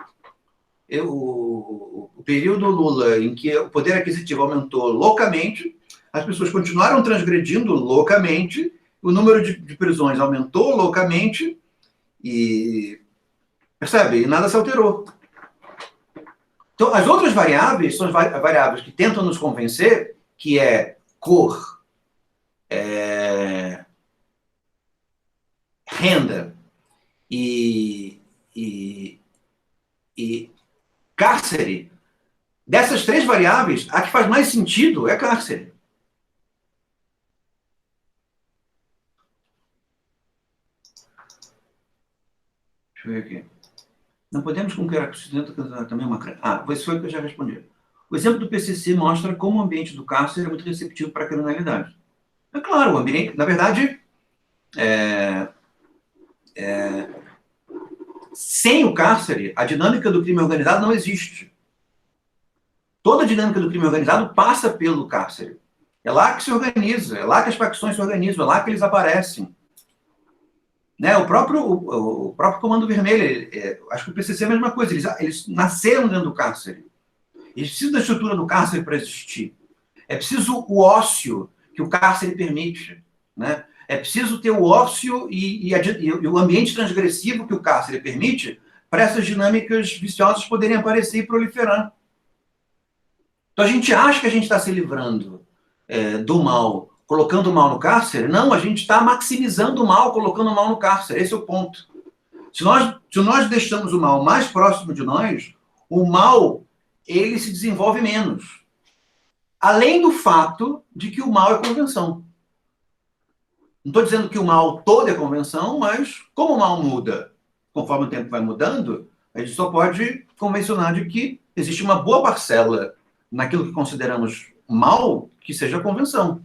O período Lula, em que o poder aquisitivo aumentou loucamente, as pessoas continuaram transgredindo loucamente, o número de prisões aumentou loucamente e, percebe? E nada se alterou. Então, as outras variáveis são as variáveis que tentam nos convencer, que é cor, renda e cárcere. Dessas três variáveis, a que faz mais sentido é cárcere. Deixa eu ver aqui. Não podemos concluir que também uma... isso foi o que eu já respondi. O exemplo do PCC mostra como o ambiente do cárcere é muito receptivo para a criminalidade. É claro, o ambiente... Na verdade, sem o cárcere, a dinâmica do crime organizado não existe. Toda a dinâmica do crime organizado passa pelo cárcere. É lá que se organiza, é lá que as facções se organizam, é lá que eles aparecem. Né? O próprio Comando Vermelho, acho que o PCC é a mesma coisa, eles nasceram dentro do cárcere. Eles precisam da estrutura do cárcere para existir. É preciso o ócio que o cárcere permite, né? É preciso ter o ócio e o ambiente transgressivo que o cárcere permite para essas dinâmicas viciosas poderem aparecer e proliferar. Então a gente acha que a gente está se livrando do mal, colocando o mal no cárcere. Não, a gente está maximizando o mal, colocando o mal no cárcere. Esse é o ponto. Se nós deixamos o mal mais próximo de nós, o mal ele se desenvolve menos. Além do fato de que o mal é convenção. Não estou dizendo que o mal todo é convenção, mas como o mal muda conforme o tempo vai mudando, a gente só pode convencionar de que existe uma boa parcela naquilo que consideramos mal que seja convenção.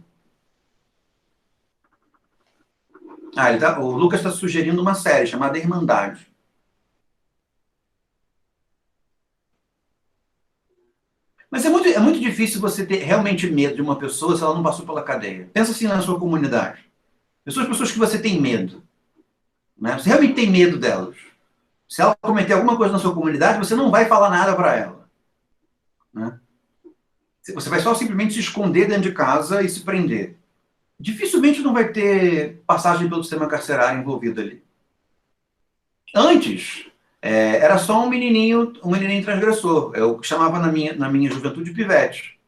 O Lucas está sugerindo uma série chamada Irmandade. Mas é muito difícil você ter realmente medo de uma pessoa se ela não passou pela cadeia. Pensa assim na sua comunidade. São as pessoas que você tem medo. Né? Você realmente tem medo delas. Se ela cometer alguma coisa na sua comunidade, você não vai falar nada para ela. Né? Você vai só simplesmente se esconder dentro de casa e se prender. Dificilmente não vai ter passagem pelo sistema carcerário envolvido ali. Antes, era só um menininho transgressor. Eu chamava na minha juventude pivete.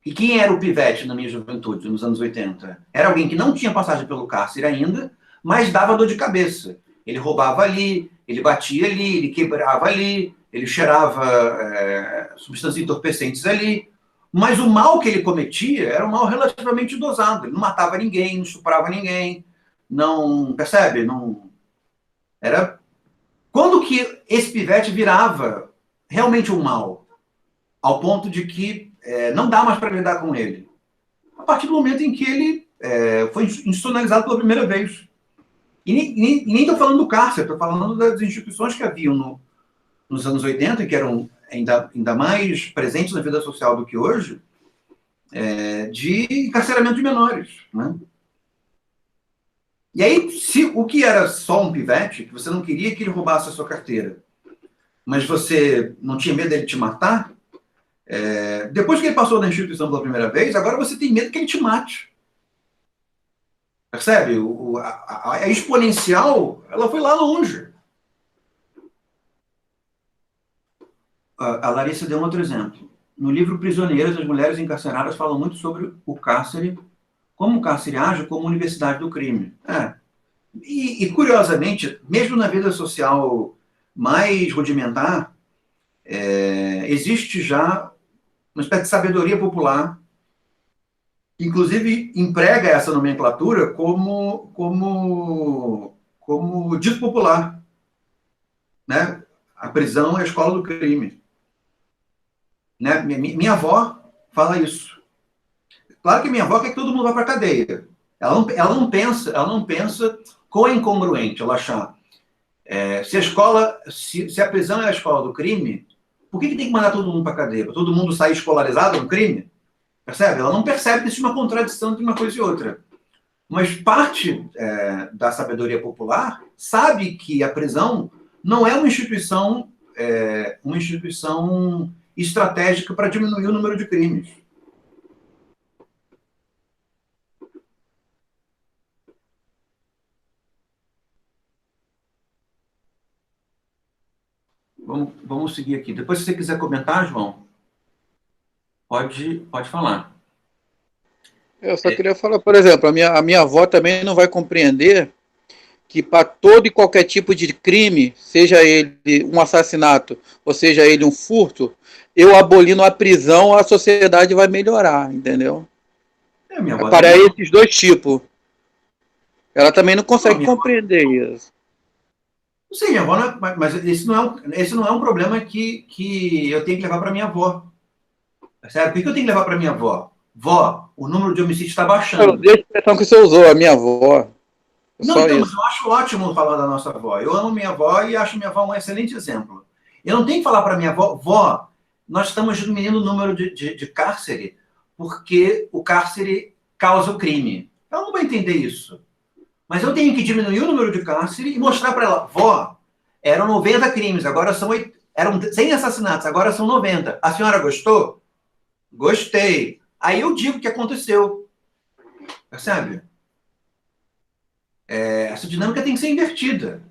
E quem era o pivete na minha juventude, nos anos 80? Era alguém que não tinha passagem pelo cárcere ainda, mas dava dor de cabeça. Ele roubava ali, ele batia ali, ele quebrava ali, ele cheirava substâncias entorpecentes ali. Mas o mal que ele cometia era um mal relativamente dosado. Ele não matava ninguém, não estuprava ninguém, não... Percebe? Não... Era... Quando que esse pivete virava realmente um mal? Ao ponto de que não dá mais para lidar com ele. A partir do momento em que ele foi institucionalizado pela primeira vez. E nem estou falando do cárcere, estou falando das instituições que haviam nos anos 80, que eram ainda mais presentes na vida social do que hoje, de encarceramento de menores. Né? E aí, se o que era só um pivete, que você não queria que ele roubasse a sua carteira, mas você não tinha medo dele te matar, depois que ele passou na instituição pela primeira vez, agora você tem medo que ele te mate. Percebe? A exponencial, ela foi lá longe. A Larissa deu um outro exemplo. No livro Prisioneiras, as mulheres encarceradas falam muito sobre o cárcere, como o cárcere age como universidade do crime. E, curiosamente, mesmo na vida social mais rudimentar, existe já uma espécie de sabedoria popular, que inclusive emprega essa nomenclatura como dito popular. Né? A prisão é a escola do crime. Né? Minha avó fala isso. Claro que minha avó quer que todo mundo vá para a cadeia. Ela não pensa quão é incongruente ela achar. Se a prisão é a escola do crime, por que tem que mandar todo mundo para a cadeia? Para todo mundo sair escolarizado no crime? Percebe? Ela não percebe que existe uma contradição entre uma coisa e outra. Mas parte da sabedoria popular sabe que a prisão não é uma instituição estratégica para diminuir o número de crimes. Vamos seguir aqui. Depois, se você quiser comentar, João, pode falar. Eu só queria falar, por exemplo, a minha avó também não vai compreender que para todo e qualquer tipo de crime, seja ele um assassinato ou seja ele um furto, eu abolindo a prisão, a sociedade vai melhorar, entendeu? Para esses dois tipos. Ela também não consegue compreender isso. Sim, minha avó, mas esse não é um problema que eu tenho que levar para minha avó. Certo? Por que eu tenho que levar para minha avó? Vó, o número de homicídios está baixando. Deixa a expressão que você usou, a minha avó. Não, então, mas eu acho ótimo falar da nossa avó. Eu amo minha avó e acho minha avó um excelente exemplo. Eu não tenho que falar para minha avó, vó, nós estamos diminuindo o número de cárcere porque o cárcere causa o crime. Ela não vai entender isso. Mas eu tenho que diminuir o número de cárcere e mostrar para ela, vó, eram 90 crimes, agora eram 100 assassinatos, agora são 90. A senhora gostou? Gostei. Aí eu digo o que aconteceu. Percebe? Essa dinâmica tem que ser invertida.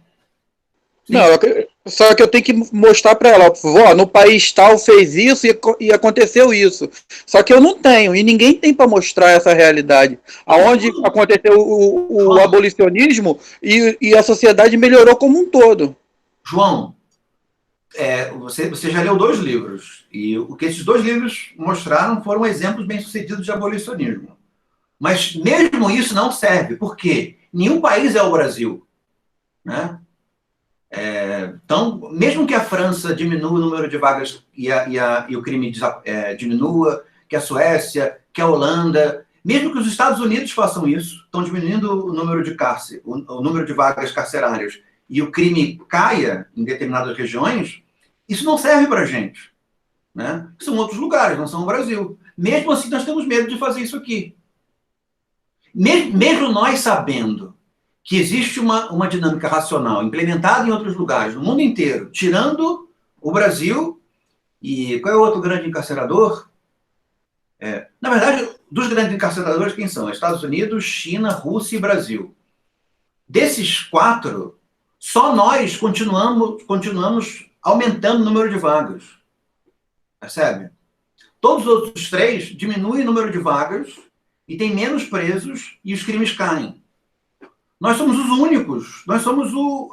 Não, Sim. só que eu tenho que mostrar para ela, ó, no país tal fez isso e aconteceu isso. Só que eu não tenho, e ninguém tem para mostrar essa realidade. Aonde aconteceu o João, abolicionismo e a sociedade melhorou como um todo. João, você já leu 2 livros, e o que esses 2 livros mostraram foram exemplos bem-sucedidos de abolicionismo. Mas mesmo isso não serve, porque nenhum país é o Brasil. Né? Então, mesmo que a França diminua o número de vagas e o crime diminua, que a Suécia, que a Holanda, mesmo que os Estados Unidos façam isso, estão diminuindo o número de cárcere, o número de vagas carcerárias, e o crime caia em determinadas regiões, isso não serve para a gente. Né? São outros lugares, não são o Brasil. Mesmo assim, nós temos medo de fazer isso aqui. Mesmo nós sabendo que existe uma dinâmica racional implementada em outros lugares, no mundo inteiro, tirando o Brasil, e qual é o outro grande encarcerador? Na verdade, dos grandes encarceradores, quem são? Estados Unidos, China, Rússia e Brasil. Desses 4, só nós continuamos aumentando o número de vagas. Percebe? Todos os outros 3 diminuem o número de vagas e tem menos presos e os crimes caem. Nós somos os únicos, nós somos o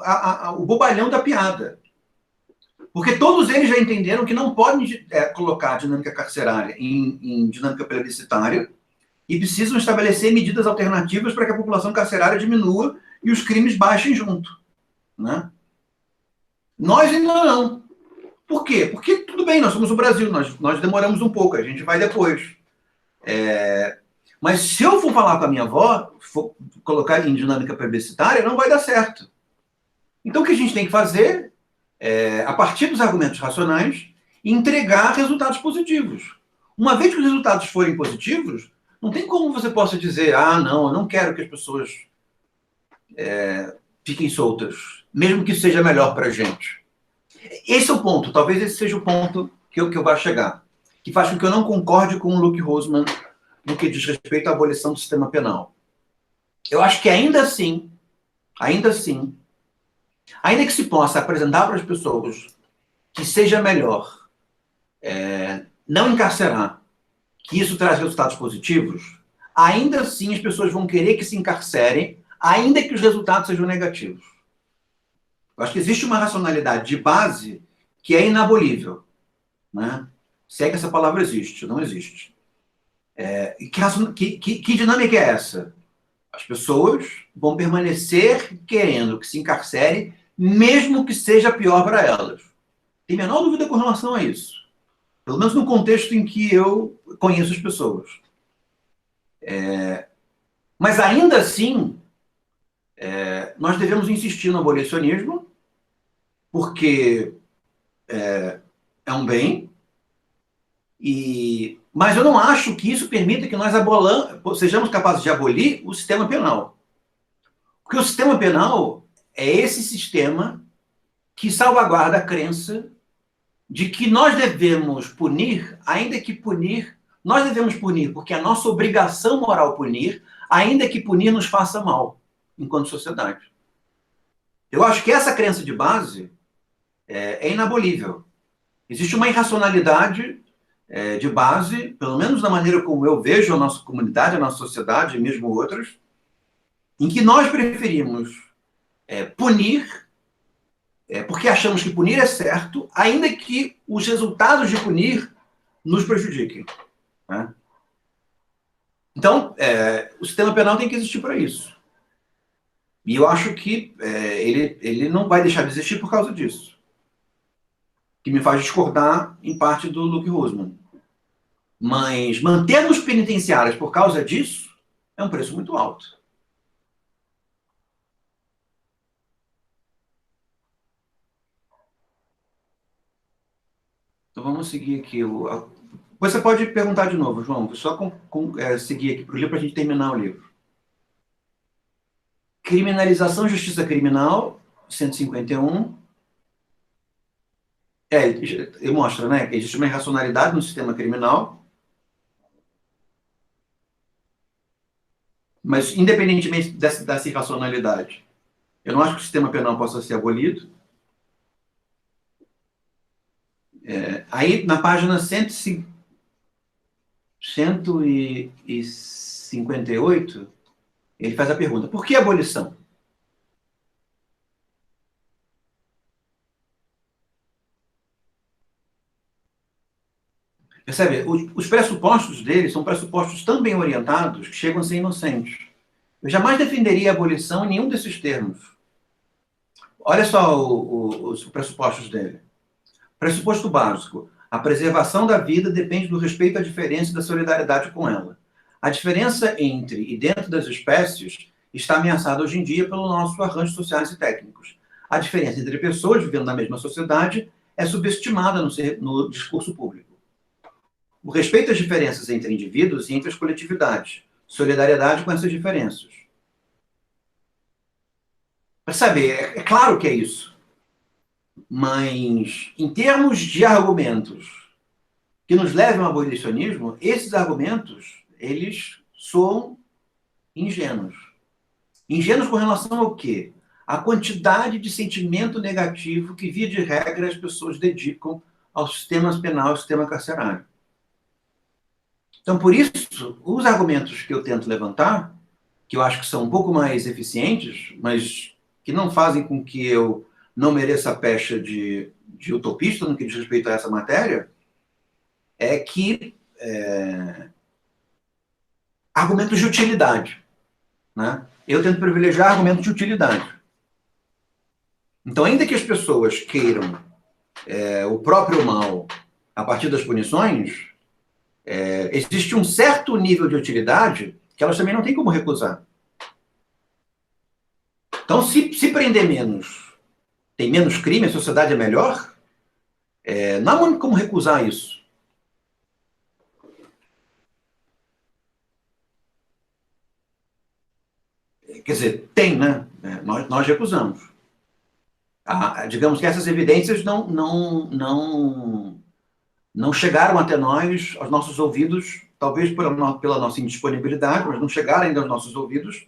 bobalhão da piada. Porque todos eles já entenderam que não podem colocar a dinâmica carcerária em dinâmica plebiscitária e precisam estabelecer medidas alternativas para que a população carcerária diminua e os crimes baixem junto. Né? Nós ainda não. Por quê? Porque tudo bem, nós somos o Brasil, nós demoramos um pouco, a gente vai depois. Mas se eu for falar com a minha avó, for colocar em dinâmica plebiscitária, não vai dar certo. Então, o que a gente tem que fazer a partir dos argumentos racionais, entregar resultados positivos. Uma vez que os resultados forem positivos, não tem como você possa dizer, não, eu não quero que as pessoas fiquem soltas, mesmo que seja melhor para a gente. Esse é o ponto, talvez esse seja o ponto que eu vá chegar, que faz com que eu não concorde com o Luke Rosman no que diz respeito à abolição do sistema penal. Eu acho que ainda assim, ainda que se possa apresentar para as pessoas que seja melhor não encarcerar, que isso traz resultados positivos, ainda assim as pessoas vão querer que se encarcerem, ainda que os resultados sejam negativos. Eu acho que existe uma racionalidade de base que é inabolível. Né? Se é que essa palavra existe, não existe. Que dinâmica é essa? As pessoas vão permanecer querendo que se encarcere, mesmo que seja pior para elas. Tem a menor dúvida com relação a isso. Pelo menos no contexto em que eu conheço as pessoas. Mas ainda assim, nós devemos insistir no abolicionismo, porque é um bem, mas eu não acho que isso permita que nós sejamos capazes de abolir o sistema penal. Porque o sistema penal é esse sistema que salvaguarda a crença de que nós devemos punir, ainda que punir, nós devemos punir porque é nossa obrigação moral punir, ainda que punir nos faça mal, enquanto sociedade. Eu acho que essa crença de base é inabolível. Existe uma irracionalidade de base, pelo menos da maneira como eu vejo a nossa comunidade, a nossa sociedade, e mesmo outras, em que nós preferimos punir, porque achamos que punir é certo, ainda que os resultados de punir nos prejudiquem. Né? Então, o sistema penal tem que existir para isso. E eu acho que ele não vai deixar de existir por causa disso. Que me faz discordar, em parte, do Luke Rosman. Mas manter-nos penitenciários por causa disso é um preço muito alto. Então vamos seguir aqui. Você pode perguntar de novo, João. Só seguir aqui para o livro para a gente terminar o livro. Criminalização e justiça criminal, 151. Ele mostra, né, que existe uma irracionalidade no sistema criminal Mas, independentemente dessa irracionalidade, eu não acho que o sistema penal possa ser abolido. Aí, na página 158, ele faz a pergunta: por que abolição? Percebe? Os pressupostos dele são pressupostos tão bem orientados que chegam a ser inocentes. Eu jamais defenderia a abolição em nenhum desses termos. Olha só os pressupostos dele. Pressuposto básico: a preservação da vida depende do respeito à diferença e da solidariedade com ela. A diferença entre e dentro das espécies está ameaçada hoje em dia pelo nosso arranjos sociais e técnicos. A diferença entre pessoas vivendo na mesma sociedade é subestimada no discurso público. O respeito às diferenças entre indivíduos e entre as coletividades. Solidariedade com essas diferenças. Percebe? É claro que é isso. Mas, em termos de argumentos que nos levam ao abolicionismo, esses argumentos, eles soam ingênuos. Ingênuos com relação ao quê? A quantidade de sentimento negativo que, via de regra, as pessoas dedicam ao sistema penal, ao sistema carcerário. Então, por isso, os argumentos que eu tento levantar, que eu acho que são um pouco mais eficientes, mas que não fazem com que eu não mereça a pecha de utopista no que diz respeito a essa matéria, é que argumentos de utilidade. Né? Eu tento privilegiar argumentos de utilidade. Então, ainda que as pessoas queiram o próprio mal a partir das punições, existe um certo nível de utilidade que elas também não têm como recusar. Então, se prender menos, tem menos crime, a sociedade é melhor, não há muito como recusar isso. Quer dizer, tem, né? Nós recusamos. Digamos que essas evidências não chegaram até nós, aos nossos ouvidos, talvez pela nossa indisponibilidade, mas não chegaram ainda aos nossos ouvidos.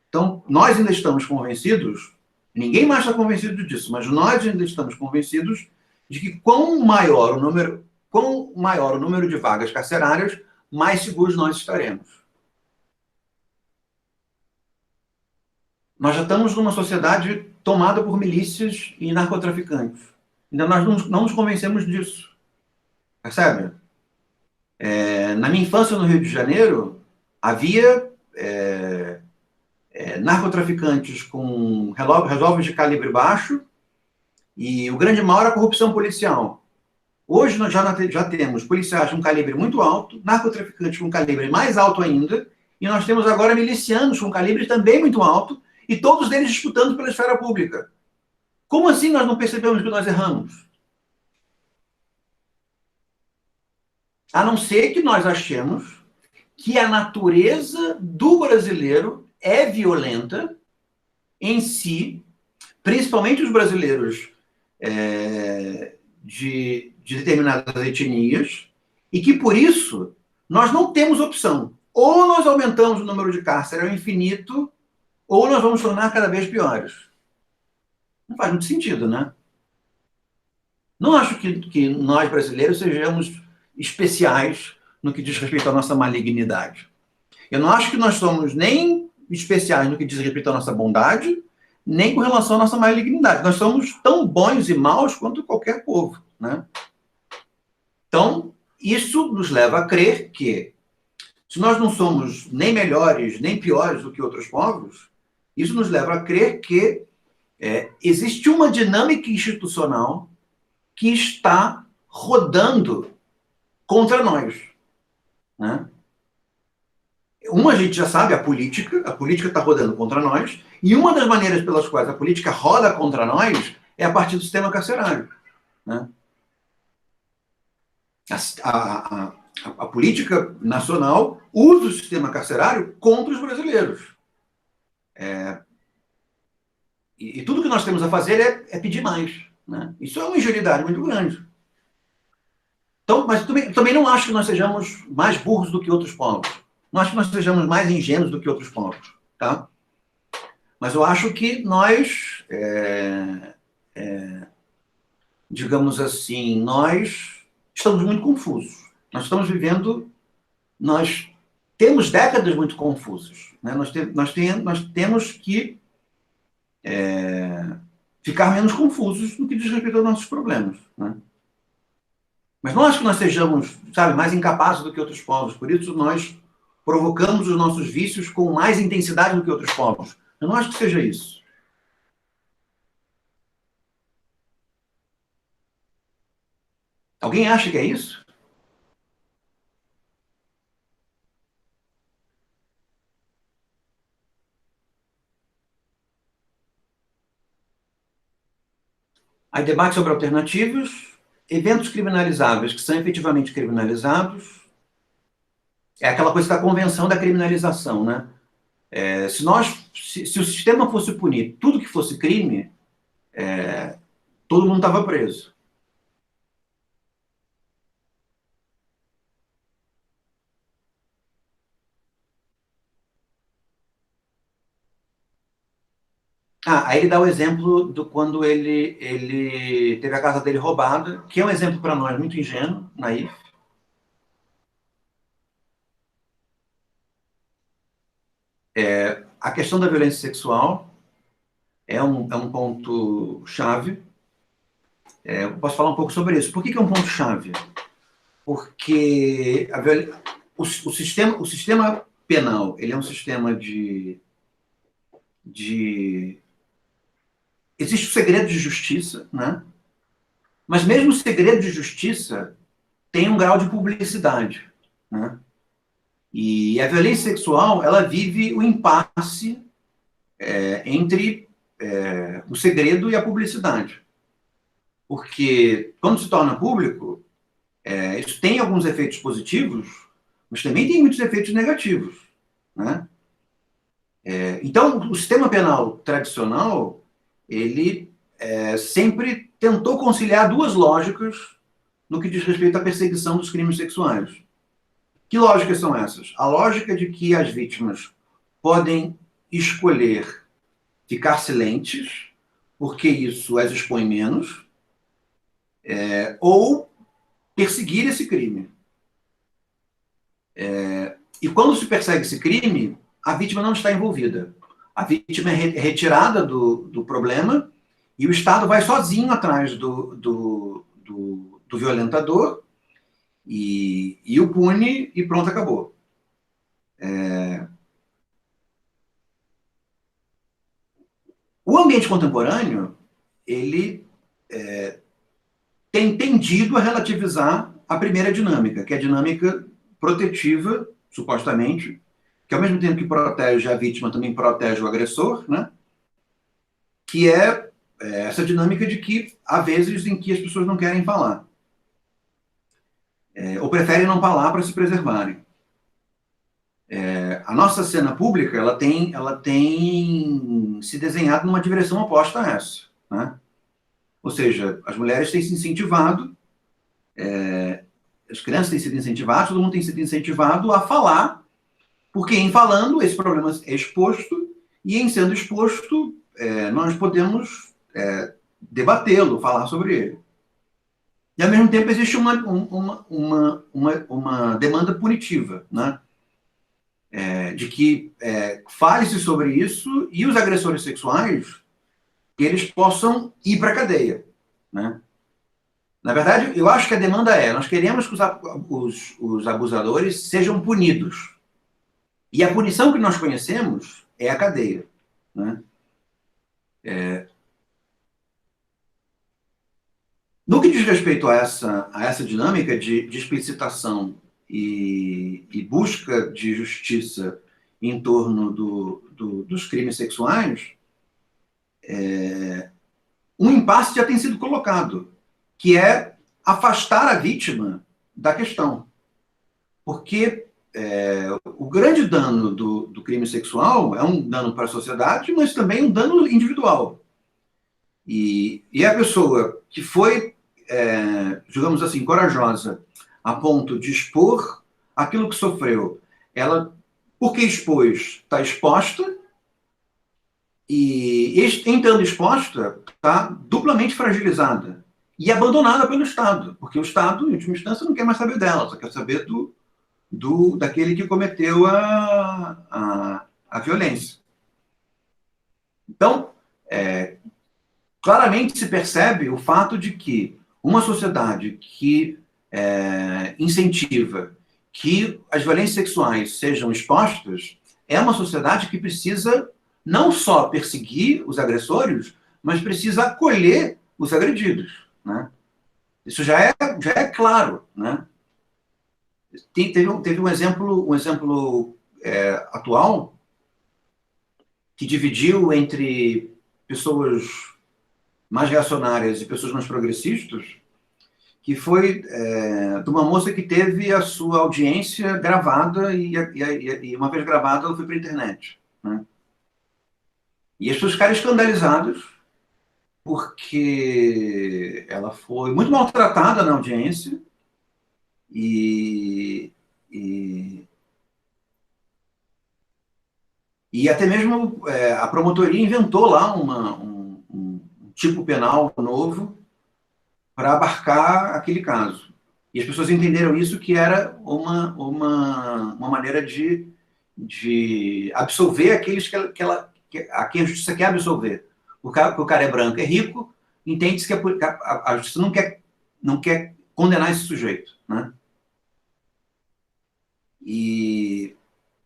Então, nós ainda estamos convencidos, ninguém mais está convencido disso, mas nós ainda estamos convencidos de que quanto maior o número de vagas carcerárias, mais seguros nós estaremos. Nós já estamos numa sociedade tomada por milícias e narcotraficantes. Ainda nós não nos convencemos disso. Percebe? Na minha infância no Rio de Janeiro, havia narcotraficantes com revólveres de calibre baixo e o grande mal era a corrupção policial. Hoje nós já temos policiais com calibre muito alto, narcotraficantes com calibre mais alto ainda, e nós temos agora milicianos com calibre também muito alto, e todos eles disputando pela esfera pública. Como assim nós não percebemos que nós erramos? A não ser que nós achemos que a natureza do brasileiro é violenta em si, principalmente os brasileiros de determinadas etnias, e que, por isso, nós não temos opção. Ou nós aumentamos o número de cárceres ao infinito, ou nós vamos tornar cada vez piores. Não faz muito sentido, né? Não acho que nós, brasileiros, sejamos especiais no que diz respeito à nossa malignidade. Eu não acho que nós somos nem especiais no que diz respeito à nossa bondade, nem com relação à nossa malignidade. Nós somos tão bons e maus quanto qualquer povo, né? Então, isso nos leva a crer que, se nós não somos nem melhores, nem piores do que outros povos, isso nos leva a crer que existe uma dinâmica institucional que está rodando contra nós, né? A gente já sabe, a política está rodando contra nós, e uma das maneiras pelas quais a política roda contra nós é a partir do sistema carcerário, né? A política nacional usa o sistema carcerário contra os brasileiros. E tudo que nós temos a fazer é pedir mais, né? Isso é uma ingenuidade muito grande. Então, mas também não acho que nós sejamos mais burros do que outros povos. Não acho que nós sejamos mais ingênuos do que outros povos, tá? Mas eu acho que nós, digamos assim, nós estamos muito confusos. Nós temos décadas muito confusas, né? Nós temos que ficar menos confusos no que diz respeito aos nossos problemas, né? Mas não acho que nós sejamos, sabe, mais incapazes do que outros povos. Por isso nós provocamos os nossos vícios com mais intensidade do que outros povos. Eu não acho que seja isso. Alguém acha que é isso? Aí debate sobre alternativas, eventos criminalizáveis que são efetivamente criminalizados. É aquela coisa da convenção da criminalização, né? Se o sistema fosse punir tudo que fosse crime, todo mundo estava preso. Aí ele dá o exemplo do quando ele teve a casa dele roubada, que é um exemplo para nós muito ingênuo, naif. A questão da violência sexual é um ponto chave. Eu posso falar um pouco sobre isso. Por que é um ponto chave? Porque o sistema penal ele é um sistema de existe o segredo de justiça, né? Mas mesmo o segredo de justiça tem um grau de publicidade, né? E a violência sexual ela vive o impasse entre o segredo e a publicidade, porque quando se torna público isso tem alguns efeitos positivos, mas também tem muitos efeitos negativos, né? Então, o sistema penal tradicional, ele sempre tentou conciliar duas lógicas no que diz respeito à perseguição dos crimes sexuais. Que lógicas são essas? A lógica de que as vítimas podem escolher ficar silentes, porque isso as expõe menos, ou perseguir esse crime. E quando se persegue esse crime, a vítima não está envolvida. A vítima é retirada do problema e o Estado vai sozinho atrás do violentador e o pune e pronto, acabou. O ambiente contemporâneo, ele tem tendido a relativizar a primeira dinâmica, que é a dinâmica protetiva, supostamente, que ao mesmo tempo que protege a vítima, também protege o agressor, né? Que é essa dinâmica de que há vezes em que as pessoas não querem falar, ou preferem não falar para se preservarem. A nossa cena pública ela tem se desenhado numa direção oposta a essa, né? Ou seja, as mulheres têm se incentivado, as crianças têm sido incentivadas, todo mundo tem sido incentivado a falar, porque em falando esse problema é exposto e em sendo exposto nós podemos debatê-lo, falar sobre ele. E ao mesmo tempo existe uma demanda punitiva, né? De que fale-se sobre isso e os agressores sexuais que eles possam ir para a cadeia, né? Na verdade, eu acho que a demanda nós queremos que os abusadores sejam punidos. E a punição que nós conhecemos é a cadeia, né? No que diz respeito a essa dinâmica de explicitação e busca de justiça em torno dos crimes sexuais, um impasse já tem sido colocado, que é afastar a vítima da questão. Porque o grande dano do crime sexual é um dano para a sociedade, mas também um dano individual. E a pessoa que foi, digamos assim, corajosa a ponto de expor aquilo que sofreu, ela Porque expôs, está exposta, e estando exposta, está duplamente fragilizada e abandonada pelo Estado, porque o Estado, em última instância, não quer mais saber dela, só quer saber daquele que cometeu a violência. Então, claramente se percebe o fato de que uma sociedade que incentiva que as violências sexuais sejam expostas é uma sociedade que precisa não só perseguir os agressores, mas precisa acolher os agredidos, né? Isso já é claro, né? Teve um exemplo atual que dividiu entre pessoas mais reacionárias e pessoas mais progressistas, que foi de uma moça que teve a sua audiência gravada e uma vez gravada ela foi para a internet, né? E as pessoas ficaram escandalizadas porque ela foi muito maltratada na audiência e, e, e até mesmo a promotoria inventou lá um tipo penal novo para abarcar aquele caso. E as pessoas entenderam isso, que era uma maneira de absolver aqueles a quem a justiça quer absolver. O cara é branco, é rico, entende-se que a justiça não quer condenar esse sujeito, né? E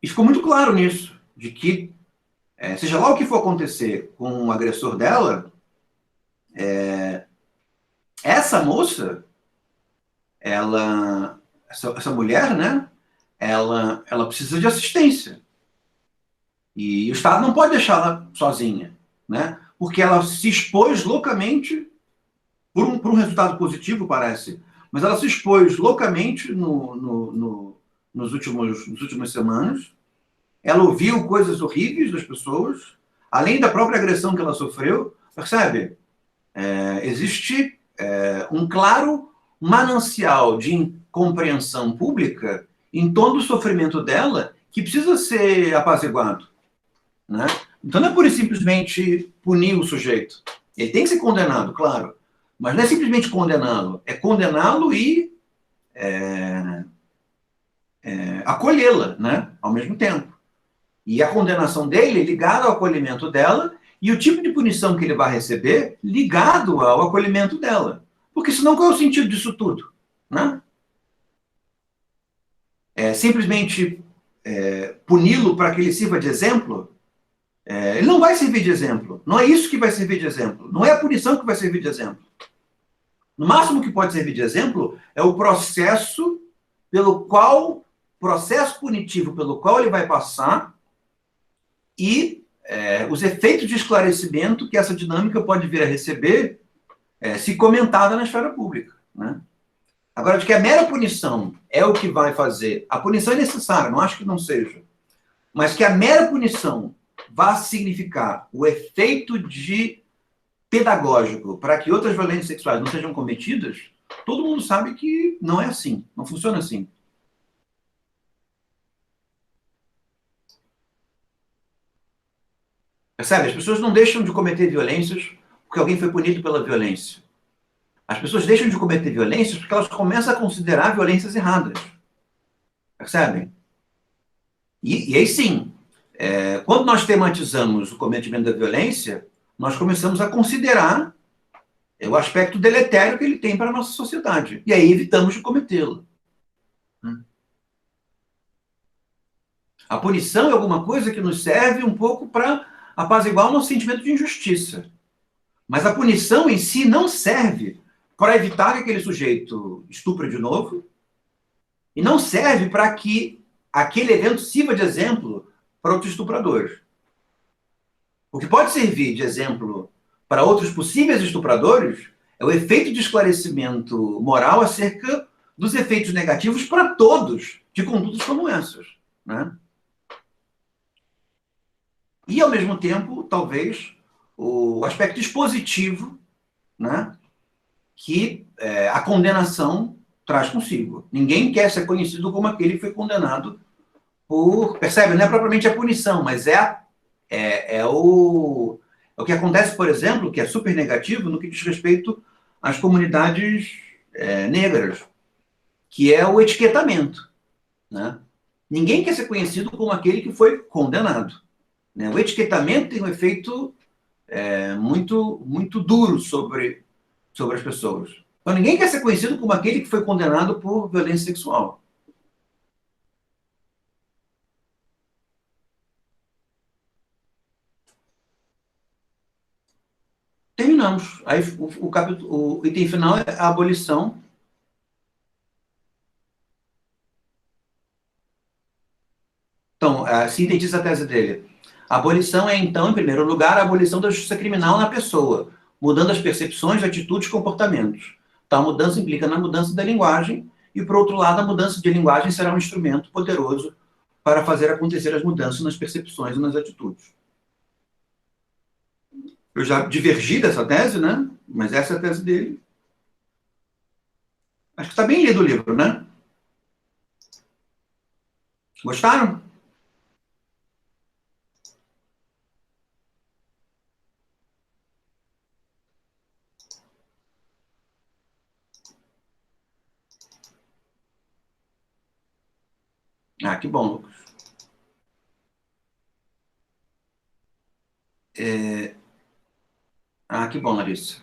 ficou muito claro nisso, de que, seja lá o que for acontecer com o agressor dela, essa moça, essa mulher, né, ela precisa de assistência. E o Estado não pode deixá-la sozinha, né, porque ela se expôs loucamente, por um resultado positivo, parece, mas ela se expôs loucamente nas últimas semanas. Ela ouviu coisas horríveis das pessoas, além da própria agressão que ela sofreu, percebe? Existe um claro manancial de incompreensão pública em todo o sofrimento dela que precisa ser apaziguado, né? Então não é por simplesmente punir o sujeito. Ele tem que ser condenado, claro, mas não é simplesmente condená-lo, é condená-lo e acolhê-la, né, ao mesmo tempo. E a condenação dele é ligada ao acolhimento dela e o tipo de punição que ele vai receber ligado ao acolhimento dela. Porque senão qual é o sentido disso tudo, né? Simplesmente puni-lo para que ele sirva de exemplo? Ele não vai servir de exemplo. Não é isso que vai servir de exemplo. Não é a punição que vai servir de exemplo. No máximo que pode servir de exemplo é o processo punitivo pelo qual ele vai passar e os efeitos de esclarecimento que essa dinâmica pode vir a receber se comentada na esfera pública, né? Agora, de que a mera punição é o que vai fazer, a punição é necessária, não acho que não seja, mas que a mera punição vá significar o efeito de pedagógico para que outras violências sexuais não sejam cometidas, todo mundo sabe que não é assim, não funciona assim. Percebe? As pessoas não deixam de cometer violências porque alguém foi punido pela violência. As pessoas deixam de cometer violências porque elas começam a considerar violências erradas. Percebem? E aí sim, quando nós tematizamos o cometimento da violência, nós começamos a considerar o aspecto deletério que ele tem para a nossa sociedade. E aí evitamos de cometê-lo. A punição é alguma coisa que nos serve um pouco para apaziguar o nosso sentimento de injustiça. Mas a punição em si não serve para evitar que aquele sujeito estupre de novo e não serve para que aquele evento sirva de exemplo para outros estupradores. O que pode servir de exemplo para outros possíveis estupradores é o efeito de esclarecimento moral acerca dos efeitos negativos para todos de condutas como essas, né? E, ao mesmo tempo, talvez, o aspecto expositivo, né, que a condenação traz consigo. Ninguém quer ser conhecido como aquele que foi condenado percebe, não é propriamente a punição, mas é o que acontece, por exemplo, que é super negativo no que diz respeito às comunidades negras, que é o etiquetamento, né? Ninguém quer ser conhecido como aquele que foi condenado, né? O etiquetamento tem um efeito muito, muito duro sobre as pessoas. Então, ninguém quer ser conhecido como aquele que foi condenado por violência sexual. Terminamos. Aí o item final é a abolição. Então, sintetiza a tese dele. A abolição é, então, em primeiro lugar, a abolição da justiça criminal na pessoa, mudando as percepções, atitudes e comportamentos. Tal mudança implica na mudança da linguagem, e, por outro lado, a mudança de linguagem será um instrumento poderoso para fazer acontecer as mudanças nas percepções e nas atitudes. Eu já divergi dessa tese, né? Mas essa é a tese dele. Acho que está bem lido o livro, né? Gostaram? Ah, que bom, Lucas. Ah, que bom, Larissa.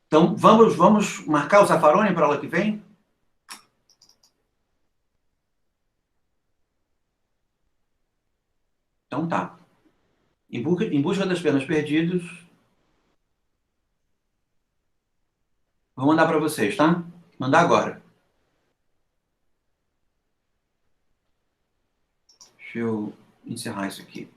Então, vamos marcar o Zaffaroni para a aula que vem? Então tá. Em busca das penas perdidas, vou mandar para vocês, tá? Mandar agora. Deixa eu encerrar isso aqui.